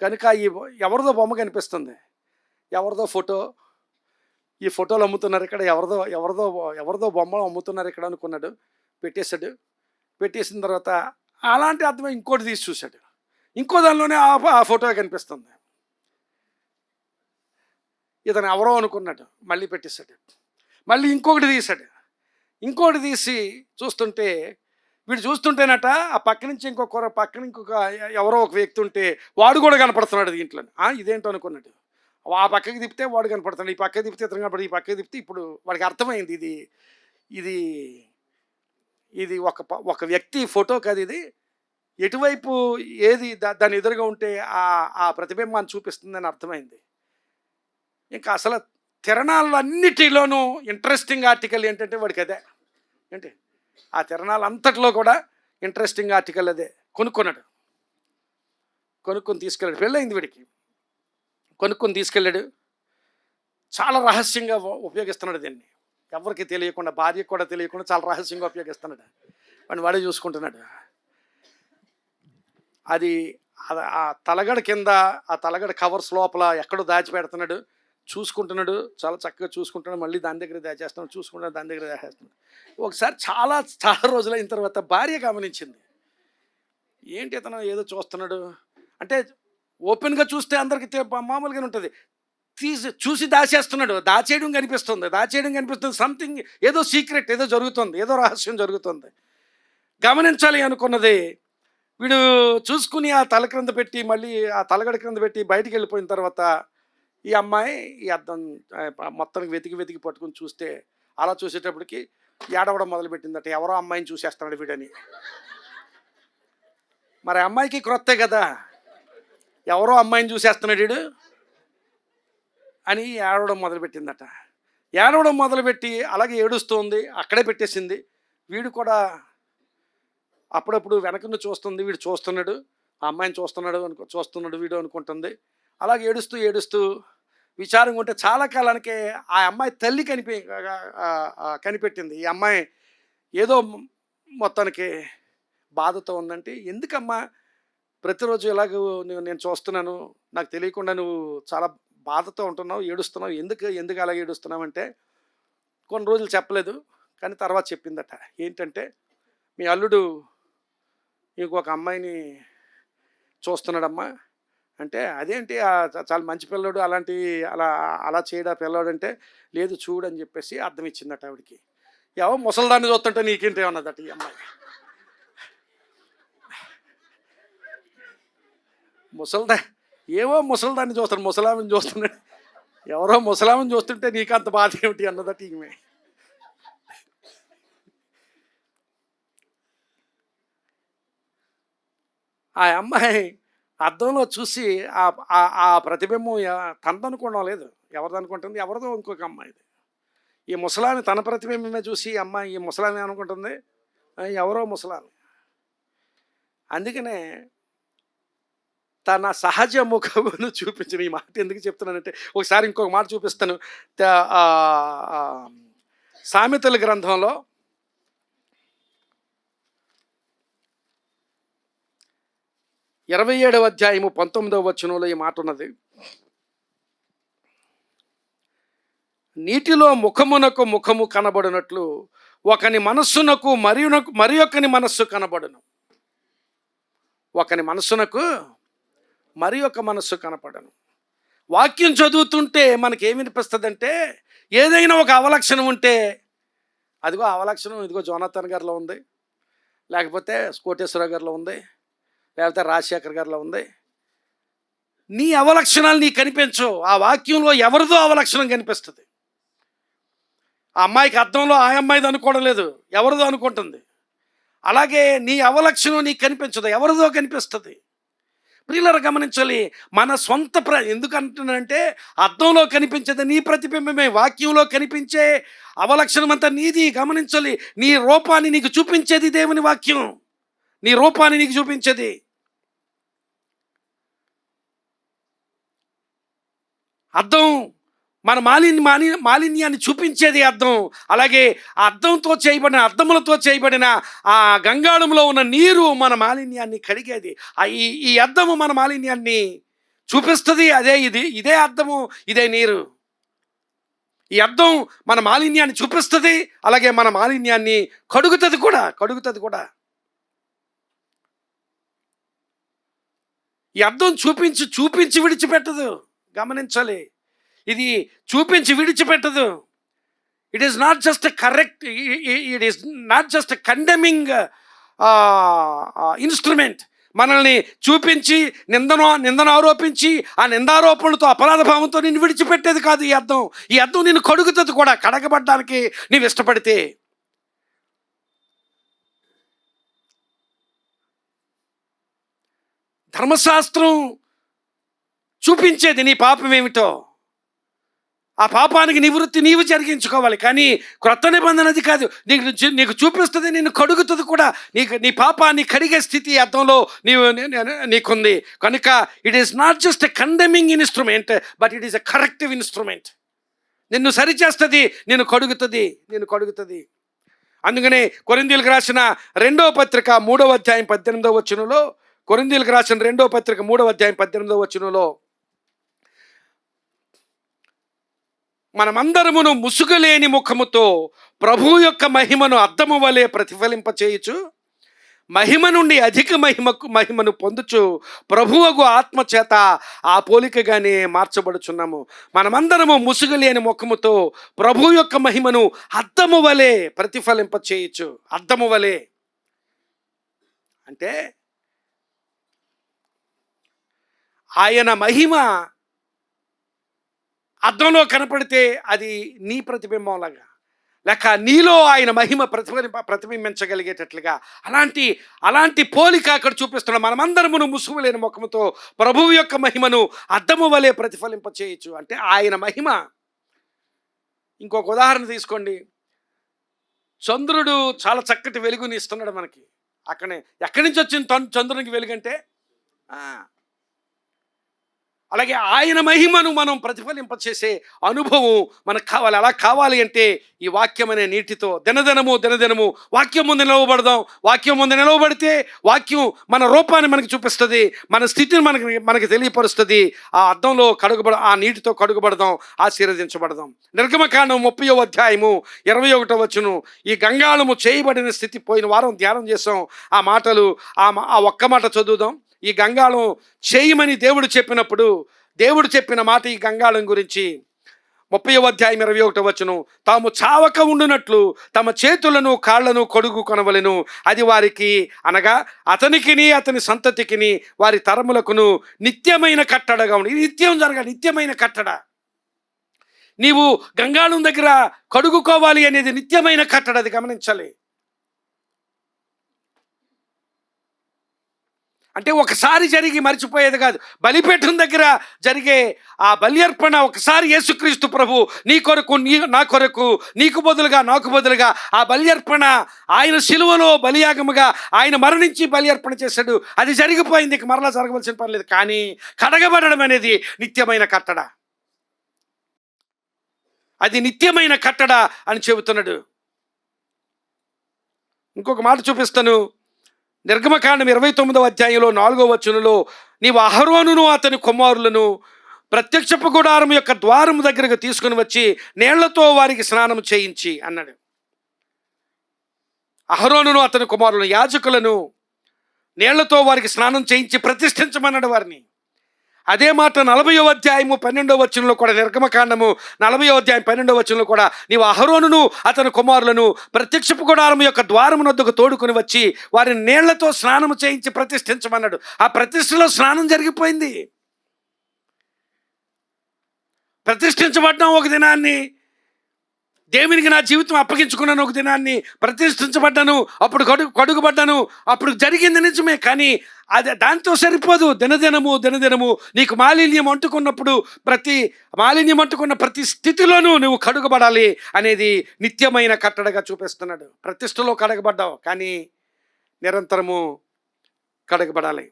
కనుక ఈ ఎవరిదో బొమ్మ కనిపిస్తుంది, ఎవరిదో ఫోటో. ఈ ఫోటోలు అమ్ముతున్నారు ఇక్కడ, ఎవరిదో బొమ్మలు అమ్ముతున్నారు ఇక్కడ అనుకున్నాడు. పెట్టేశాడు. పెట్టేసిన తర్వాత అలాంటి అర్థమే ఇంకోటి తీసి చూశాడు. ఇంకో దానిలోనే ఆ ఫోటో కనిపిస్తుంది. ఇతను ఎవరో అనుకున్నాడు, మళ్ళీ పెట్టేశాడు. మళ్ళీ ఇంకొకటి తీశాడు. ఇంకోటి తీసి చూస్తుంటే, వీడు చూస్తుంటేనట ఆ పక్క నుంచి ఇంకొక ఎవరో ఒక వ్యక్తి ఉంటే వాడు కూడా కనపడుతున్నాడు దీంట్లో. ఇదేంటో అనుకున్నాడు. ఆ పక్కకి తిప్పితే వాడు కనపడుతున్నాడు, ఈ పక్కకి తిప్పితే ఇతను కనపడి, ఈ పక్కకి తిప్పితే ఇప్పుడు వాడికి అర్థమైంది ఇది ఇది ఒక వ్యక్తి ఫోటో కాదు, ఇది ఎటువైపు ఏది దాని ఎదురుగా ఉంటే ఆ ప్రతిబింబాన్ని చూపిస్తుందని అర్థమైంది. ఇంకా అసలు తిరణాలన్నిటిలోనూ ఇంట్రెస్టింగ్ ఆర్టికల్ ఏంటంటే వాడికి అదే. ఏంటి ఆ తిరణాలంతట్లో కూడా ఇంట్రెస్టింగ్ ఆర్టికల్ అదే. కొనుక్కొని తీసుకెళ్ళాడు. పెళ్ళయింది వీడికి. కొనుక్కొని తీసుకెళ్ళాడు. చాలా రహస్యంగా ఉపయోగిస్తున్నాడు దీన్ని, ఎవరికి తెలియకుండా, భార్యకు కూడా తెలియకుండా చాలా రహస్యంగా ఉపయోగిస్తున్నాడు. వాడే చూసుకుంటున్నాడు. అది ఆ తలగడ కింద, ఆ తలగడ కవర్స్ లోపల ఎక్కడో దాచిపెడుతున్నాడు. చూసుకుంటున్నాడు, చాలా చక్కగా చూసుకుంటున్నాడు. మళ్ళీ దాని దగ్గర దాచేస్తున్నాడు, చూసుకుంటున్నాడు, దాని దగ్గర దాచేస్తున్నాడు. ఒకసారి చాలా రోజులైన తర్వాత భార్య గమనించింది, ఏంటి ఇతను ఏదో చూస్తున్నాడు అంటే. ఓపెన్గా చూస్తే అందరికీ మామూలుగానే ఉంటుంది, చూసి దాచేస్తున్నాడు. దాచేయడం కనిపిస్తుంది. సంథింగ్, ఏదో సీక్రెట్, ఏదో జరుగుతుంది, ఏదో రహస్యం జరుగుతుంది. గమనించాలి అనుకున్నది వీడు చూసుకుని ఆ తల క్రింద పెట్టి, మళ్ళీ ఆ తలగడ క్రింద పెట్టి బయటికి వెళ్ళిపోయిన తర్వాత ఈ అమ్మాయి ఈ అద్దం మొత్తానికి వెతికి పట్టుకుని చూస్తే, అలా చూసేటప్పటికి ఏడవడం మొదలుపెట్టిందట. ఎవరో అమ్మాయిని చూసేస్తున్నాడు వీడని. మరి అమ్మాయికి క్రొత్తే కదా, ఎవరో అమ్మాయిని చూసేస్తున్నాడు వీడు అని ఏడవడం మొదలుపెట్టిందట. ఏడవడం మొదలుపెట్టి అలాగే ఏడుస్తుంది, అక్కడే పెట్టేసింది. వీడు కూడా అప్పుడప్పుడు వెనకను చూస్తుంది, వీడు చూస్తున్నాడు, ఆ అమ్మాయిని చూస్తున్నాడు వీడు అనుకుంటుంది. అలాగే ఏడుస్తూ విచారంగా ఉంటే చాలా కాలానికి ఆ అమ్మాయి తల్లి కనిపెట్టింది. ఈ అమ్మాయి ఏదో మొత్తానికి బాధతో ఉందంటే, ఎందుకమ్మా ప్రతిరోజు ఇలాగ నేను చూస్తున్నాను, నాకు తెలియకుండా నువ్వు చాలా బాధతో ఉంటున్నావు, ఏడుస్తున్నావు, ఎందుకు అలాగే ఏడుస్తున్నావు అంటే, కొన్ని రోజులు చెప్పలేదు, కానీ తర్వాత చెప్పిందట. ఏంటంటే, మీ అల్లుడు ఇంకొక అమ్మాయిని చూస్తున్నాడమ్మా అంటే, అదేంటి చాలా మంచి పిల్లడు, అలా చేయడా పిల్లడు అంటే, లేదు చూడని చెప్పేసి అర్థం ఇచ్చిందట ఆవిడికి. ముసలిదాన్ని చూస్తుంటే నీకేంటి అన్నదట ఈ అమ్మాయి. ముసలిదాన్ని చూస్తాడు, ముసలామని చూస్తున్నాడు, ఎవరో ముసలామని చూస్తుంటే నీకు అంత బాధ ఏమిటి అన్నదట ఈమె. ఆ అమ్మాయి అద్దంలో చూసి ఆ ఆ ఆ ప్రతిబింబం తనదనుకోవడం లేదు. ఎవరిదనుకుంటుంది? ఎవరిదో ఇంకొక అమ్మాయిది. ఈ ముసలామె తన ప్రతిబింబమే చూసి ఈ అమ్మాయి ఈ ముసలామె ఏమనుకుంటుంది? ఎవరో ముసలామె. అందుకనే తన సహజ ముఖమును చూపించిన ఈ మాట ఎందుకు చెప్తున్నానంటే, ఒకసారి ఇంకొక మాట చూపిస్తాను. త ఆహ్, ఆహ్, సామెతల గ్రంథంలో 27వ అధ్యాయము 19వ వచనంలో ఈ మాట ఉన్నది. నీటిలో ముఖమునకు ముఖము కనబడినట్లు ఒకని మనస్సునకు మరి ఒకని మనస్సు కనబడును. ఒకని మనస్సునకు మరి ఒక మనస్సు కనపడను. వాక్యం చదువుతుంటే మనకేమి వినిపిస్తుందంటే, ఏదైనా ఒక అవలక్షణం ఉంటే, అదిగో అవలక్షణం ఇదిగో జోనాథన్ గారిలో ఉంది, లేకపోతే కోటేశ్వరరావు గారిలో ఉంది, లేకపోతే రాజశేఖర్ గారిలో ఉంది. నీ అవలక్షణాలు నీకు కనిపించవు. ఆ వాక్యంలో ఎవరిదో అవలక్షణం కనిపిస్తుంది. ఆ అమ్మాయికి అర్థంలో ఆ అమ్మాయిది అనుకోవడం లేదు, ఎవరిదో అనుకుంటుంది. అలాగే నీ అవలక్షణం నీకు కనిపించదు, ఎవరిదో కనిపిస్తుంది. ప్రియులారా గమనించాలి. మన సొంత ఎందుకంటున్నానంటే, అద్దంలో కనిపించేది నీ ప్రతిబింబమే. వాక్యంలో కనిపించే అవలక్షణం అంతా నీది. గమనించాలి. నీ రూపాన్ని నీకు చూపించేది దేవుని వాక్యం. నీ రూపాన్ని నీకు చూపించేది అద్దం. మన మాలిన్యాన్ని చూపించేది అద్దం. అలాగే ఆ అద్దంతో చేయబడిన అద్దములతో చేయబడిన ఆ గంగాళంలో ఉన్న నీరు మన మాలిన్యాన్ని కడిగేది. ఈ అద్దము మన మాలిన్యాన్ని చూపిస్తుంది. ఇదే అద్దము, ఇదే నీరు. ఈ అద్దం మన మాలిన్యాన్ని చూపిస్తుంది, అలాగే మన మాలిన్యాన్ని కడుగుతుంది కూడా. ఈ అద్దం చూపించి విడిచిపెట్టదు. గమనించాలి. ఇది చూపించి విడిచిపెట్టదు. It is not just correct, it is not just condemning instrument. మనల్ని చూపించి నిందను ఆరోపించి ఆ నిందారోపణలతో అపరాధ భావంతో నిన్ను విడిచిపెట్టేది కాదు ఈ అద్దం. ఈ అద్దం నిన్ను కడుగుతుంది కూడా, కడగబడ్డానికి నీవు ఇష్టపడితే. ధర్మశాస్త్రం చూపించేది నీ పాపం ఏమిటో, ఆ పాపానికి నివృత్తి నీవు జరిగించుకోవాలి. కానీ క్రొత్త నిబంధన అది కాదు. నీకు చూపిస్తుంది, నిన్ను కడుగుతుంది కూడా. నీ పాపాన్ని కడిగే స్థితి అర్థంలో నీకుంది కనుక it is not just a condemning instrument, but it is a corrective instrument. నిన్ను సరిచేస్తుంది, నిన్ను కడుగుతుంది. అందుకనే కొరింథీయులకు రాసిన 2వ పత్రిక 3వ అధ్యాయం 18వ వచనంలో, కొరింథీయులకు రాసిన 2వ పత్రిక 3వ అధ్యాయం 18వ వచనంలో, మనమందరమును ముసుగులేని ముఖముతో ప్రభు యొక్క మహిమను అద్దము వలె ప్రతిఫలింపచేయుచు, మహిమ నుండి అధిక మహిమను పొందుచు ప్రభువగు ఆత్మ చేత ఆ పోలికగానే మార్చబడుచున్నాము. మనమందరము ముసుగులేని ముఖముతో ప్రభు యొక్క మహిమను అద్దము వలె ప్రతిఫలింపచేయుచు. అద్దము వలె అంటే ఆయన మహిమ అద్దంలో కనపడితే అది నీ ప్రతిబింబంలాగా, లేక నీలో ఆయన మహిమ ప్రతిబింబించగలిగేటట్లుగా అలాంటి పోలిక అక్కడ చూపిస్తున్నాం. మనమందరమును ముసుగు లేని ముఖముతో ప్రభువు యొక్క మహిమను అద్దము వలె ప్రతిఫలింపచేయచ్చు. అంటే ఆయన మహిమ. ఇంకొక ఉదాహరణ తీసుకోండి. చంద్రుడు చాలా చక్కటి వెలుగుని ఇస్తున్నాడు మనకి. ఎక్కడి నుంచి వచ్చింది చంద్రునికి వెలుగంటే, అలాగే ఆయన మహిమను మనం ప్రతిఫలింపచేసే అనుభవం మనకు కావాలి. అలా కావాలి అంటే ఈ వాక్యం అనే నీటితో దినదినము వాక్యం ముందు నిలవబడదాం. వాక్యం ముందు నిలవబడితే వాక్యం మన రూపాన్ని మనకి చూపిస్తుంది, మన స్థితిని మనకి తెలియపరుస్తుంది. ఆ అద్దంలో ఆ నీటితో కడుగుబడదాం, ఆశీర్వదించబడదాం. నిర్గమకాండం 30వ అధ్యాయము 21వ వచనం. ఈ గంగాళము చేయబడిన స్థితి పోయిన వారం ధ్యానం చేసాం. ఆ మాటలు ఆ ఒక్క మాట చదువుదాం. ఈ గంగాళం చేయమని దేవుడు చెప్పినప్పుడు, దేవుడు చెప్పిన మాట ఈ గంగాళం గురించి 30వ అధ్యాయం 21వ వచనం. తాము చావక ఉండునట్లు తమ చేతులను కాళ్లను కడుగు కొనవలెను. అది వారికి అనగా అతనికిని అతని సంతతికిని వారి తరములకును నిత్యమైన కట్టడగా ఉంది. ఇది నిత్యం జరగాలి, నిత్యమైన కట్టడ. నీవు గంగాళం దగ్గర కడుగుకోవాలి అనేది నిత్యమైన కట్టడ. అది గమనించాలి. అంటే ఒకసారి జరిగి మర్చిపోయేది కాదు. బలిపీఠం దగ్గర జరిగే ఆ బలి అర్పణ ఒకసారి యేసుక్రీస్తు ప్రభు నీ కొరకు నా కొరకు నీకు బదులుగా నాకు బదులుగా ఆ బలి అర్పణ ఆయన శిలువలో బలియాగముగా ఆయన మరణించి బలి అర్పణ చేశాడు. అది జరిగిపోయింది, ఇక మరలా జరగవలసిన పని లేదు. కానీ కడగబడడం అనేది నిత్యమైన కట్టడ, అది నిత్యమైన కట్టడ అని చెబుతున్నాడు. ఇంకొక మాట చూపిస్తాను. నిర్గమకాండం 29వ అధ్యాయంలో 4వ వచనంలో, నీవు అహరోనును అతని కుమారులను ప్రత్యక్షపు గుడారం యొక్క ద్వారం దగ్గరకు తీసుకుని వచ్చి నీళ్లతో వారికి స్నానం చేయించి అన్నాడు. అహరోనును అతని కుమారులను, యాజకులను నీళ్లతో వారికి స్నానం చేయించి ప్రతిష్ఠించమన్నాడు వారిని. అదే మాట 40వ అధ్యాయము 12వ వచనంలో కూడా, నిర్గమకాండము 40వ అధ్యాయం 12వ వచనంలో కూడా, నీవు అహరోనును అతని కుమారులను ప్రత్యక్షపు గుడారం యొక్క ద్వారమునొద్దకు తోడుకొని వచ్చి వారిని నీళ్లతో స్నానం చేయించి ప్రతిష్ఠించమన్నాడు. ఆ ప్రతిష్టలో స్నానం జరిగిపోయింది. ప్రతిష్ఠించబడ్డాం ఒక దినాన్ని, దేవునికి నా జీవితం అప్పగించుకున్నాను ఒక దినాన్ని, ప్రతిష్ఠించబడ్డాను, అప్పుడు కడుగుబడ్డాను, అప్పుడు జరిగింది నిజమే. కానీ అది దాంతో సరిపోదు. దినదినము నీకు మాలిన్యం అంటుకున్నప్పుడు మాలిన్యం అంటుకున్న ప్రతి స్థితిలోనూ నువ్వు కడుగబడాలి అనేది నిత్యమైన కట్టడగా చూపిస్తున్నాడు. ప్రతిష్టలో కడగబడ్డావు, కానీ నిరంతరము కడగబడాలి.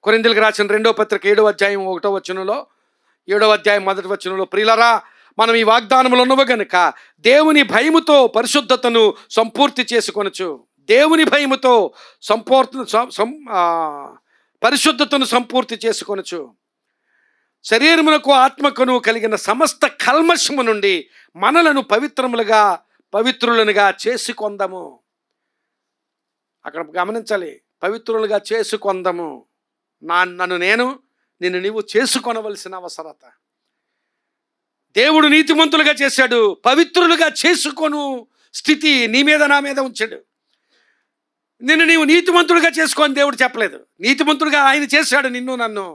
కొరింథీయులకు రాసిన 2వ పత్రిక 7వ అధ్యాయం 1వ వచనంలో, 7వ అధ్యాయం 1వ వచనంలో, ప్రియులారా మనం ఈ వాగ్దానములు ఉన్నవి గనుక దేవుని భయముతో పరిశుద్ధతను సంపూర్తి చేసుకొనొచ్చు. దేవుని భయముతో పరిశుద్ధతను సంపూర్తి చేసుకొనొచ్చు. శరీరమునకు ఆత్మకును కలిగిన సమస్త కల్మషము నుండి మనలను పవిత్రులనుగా చేసుకొందము. అక్కడ గమనించాలి, పవిత్రులుగా చేసుకొందము. నిన్ను నీవు చేసుకొనవలసిన అవసరత. దేవుడు నీతిమంతులుగా చేశాడు, పవిత్రులుగా చేసుకొను స్థితి నీ మీద నా మీద ఉంచాడు. నిన్ను నీవు నీతిమంతులుగా చేసుకొని దేవుడు చెప్పలేదు. నీతిమంతులుగా ఆయన చేశాడు నిన్ను నన్ను,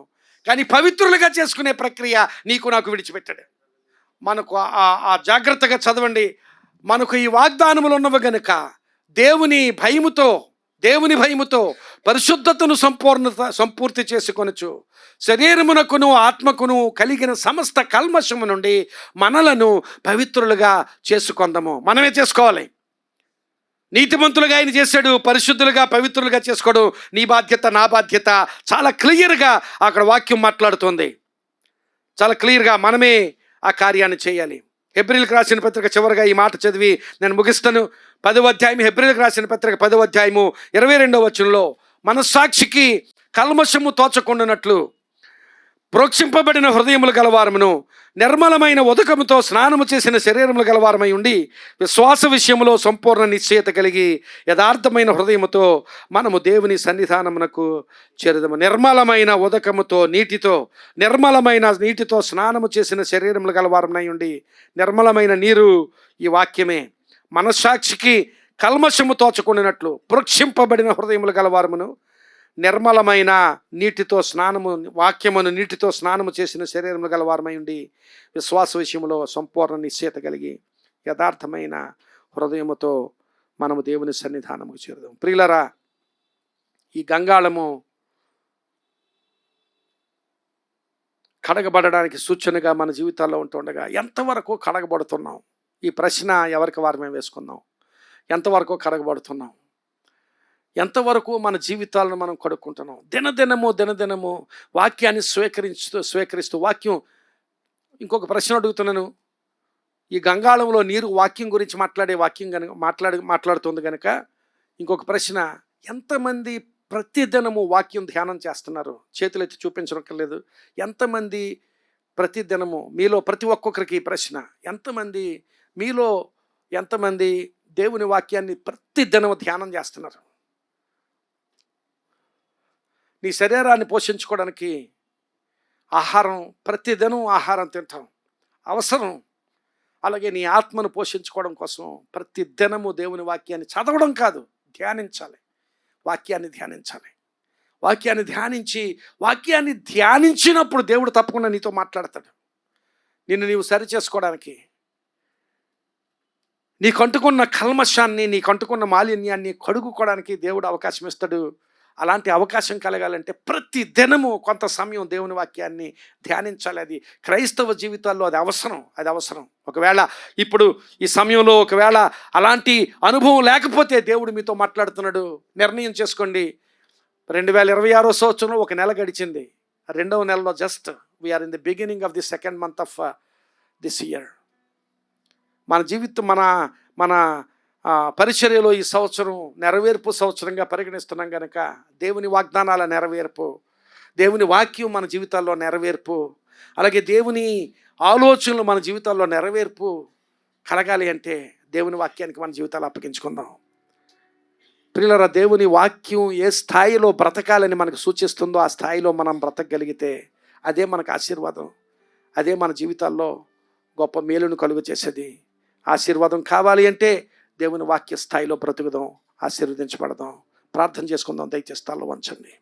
కానీ పవిత్రులుగా చేసుకునే ప్రక్రియ నీకు నాకు విడిచిపెట్టాడు. మనకు ఆ జాగ్రత్తగా చదవండి. మనకు ఈ వాగ్దానములు ఉన్నవి గనుక దేవుని భయముతో పరిశుద్ధతను సంపూర్తి చేసుకొనొచ్చు. శరీరమునకును ఆత్మకును కలిగిన సమస్త కల్మషము నుండి మనలను పవిత్రులుగా చేసుకొందము. మనమే చేసుకోవాలి. నీతిమంతులుగా ఆయన చేశాడు, పరిశుద్ధులుగా పవిత్రులుగా చేసుకోవడం నీ బాధ్యత, నా బాధ్యత. చాలా క్లియర్గా అక్కడ వాక్యం మాట్లాడుతుంది. చాలా క్లియర్గా మనమే ఆ కార్యాన్ని చేయాలి. హెబ్రీయులకు రాసిన పత్రిక చివరిగా ఈ మాట చదివి నేను ముగిస్తాను. 10వ అధ్యాయం, హెబ్రీయులకు రాసిన పత్రిక 10వ అధ్యాయము 22వ వచనంలో, మనస్సాక్షికి కల్మషము తోచకుండానట్లు ప్రోక్షింపబడిన హృదయములు గలవారమును నిర్మలమైన ఉదకముతో స్నానము చేసిన శరీరములు గలవారమై ఉండి విశ్వాస విషయములో సంపూర్ణ నిశ్చయత కలిగి యథార్థమైన హృదయముతో మనము దేవుని సన్నిధానమునకు చేరుదము. నిర్మలమైన ఉదకముతో నిర్మలమైన నీటితో స్నానము చేసిన శరీరములు గలవారమై ఉండి, నిర్మలమైన నీరు ఈ వాక్యమే. మనస్సాక్షికి కల్మషము తోచకుండినట్లు ప్రోక్షింపబడిన హృదయములు గలవారమును నిర్మలమైన నీటితో వాక్యమును నీటితో స్నానము చేసిన శరీరము గలవారమై ఉండి విశ్వాస విషయంలో సంపూర్ణ నిశ్చయత కలిగి యథార్థమైన హృదయముతో మనము దేవుని సన్నిధానముకు చేరుదాం. ప్రియులరా, ఈ గంగాళము కడగబడడానికి సూచనగా మన జీవితాల్లో ఉంటుండగా ఎంతవరకు కడగబడుతున్నాం? ఈ ప్రశ్న ఎవరికి వారమే వేసుకుందాం. ఎంతవరకు కడగబడుతున్నాం? ఎంతవరకు మన జీవితాలను మనం కడుక్కుంటున్నాం? దినదినము వాక్యాన్ని స్వీకరిస్తూ వాక్యం. ఇంకొక ప్రశ్న అడుగుతున్నాను. ఈ గంగాళంలో నీరు వాక్యం గురించి మాట్లాడుతుంది కనుక ఇంకొక ప్రశ్న, ఎంతమంది ప్రతిదినము వాక్యం ధ్యానం చేస్తున్నారు? చేతులెత్తి చూపించక్కర్లేదు. ఎంతమంది ప్రతిదినము మీలో ప్రతి ఒక్కొక్కరికి ప్రశ్న, ఎంతమంది దేవుని వాక్యాన్ని ప్రతిదినము ధ్యానం చేస్తున్నారు? నీ శరీరాన్ని పోషించుకోవడానికి ప్రతిదినం ఆహారం తింటాం, అవసరం. అలాగే నీ ఆత్మను పోషించుకోవడం కోసం ప్రతిదినము దేవుని వాక్యాన్ని చదవడం కాదు, ధ్యానించాలి. వాక్యాన్ని ధ్యానించినప్పుడు దేవుడు తప్పకుండా నీతో మాట్లాడతాడు. నీవు సరి చేసుకోవడానికి, నీకు అంటుకున్న కల్మషాన్ని, నీకు అంటుకున్న మాలిన్యాన్ని కడుగుకోవడానికి దేవుడు అవకాశం ఇస్తాడు. అలాంటి అవకాశం కలగాలంటే ప్రతి దినము కొంత సమయం దేవుని వాక్యాన్ని ధ్యానించాలి. అది క్రైస్తవ జీవితాల్లో అది అవసరం. ఒకవేళ ఇప్పుడు ఈ సమయంలో ఒకవేళ అలాంటి అనుభవం లేకపోతే దేవుడు మీతో మాట్లాడుతున్నాడు. నిర్ణయం చేసుకోండి. 2026 సంవత్సరంలో ఒక నెల గడిచింది. 2వ నెలలో just we are in the beginning of the second month of this year. మన జీవితం మన పరిచర్యలో ఈ సంవత్సరం నెరవేర్పు సంవత్సరంగా పరిగణిస్తున్నాం కనుక దేవుని వాగ్దానాల నెరవేర్పు, దేవుని వాక్యం మన జీవితాల్లో నెరవేర్పు, అలాగే దేవుని ఆలోచనలు మన జీవితాల్లో నెరవేర్పు కలగాలి అంటే దేవుని వాక్యానికి మన జీవితాలు అప్పగించుకుందాం. ప్రియులారా, దేవుని వాక్యం ఏ స్థాయిలో బ్రతకాలని మనకు సూచిస్తుందో ఆ స్థాయిలో మనం బ్రతకగలిగితే అదే మనకు ఆశీర్వాదం. అదే మన జీవితాల్లో గొప్ప మేలును కలుగు చేసేది. ఆశీర్వాదం కావాలి అంటే దేవుని వాక్య స్థాయిలో బ్రతుకుదాం, ఆశీర్వదించబడదాం. ప్రార్థన చేసుకుందాం. దయచేసి తల వంచండి.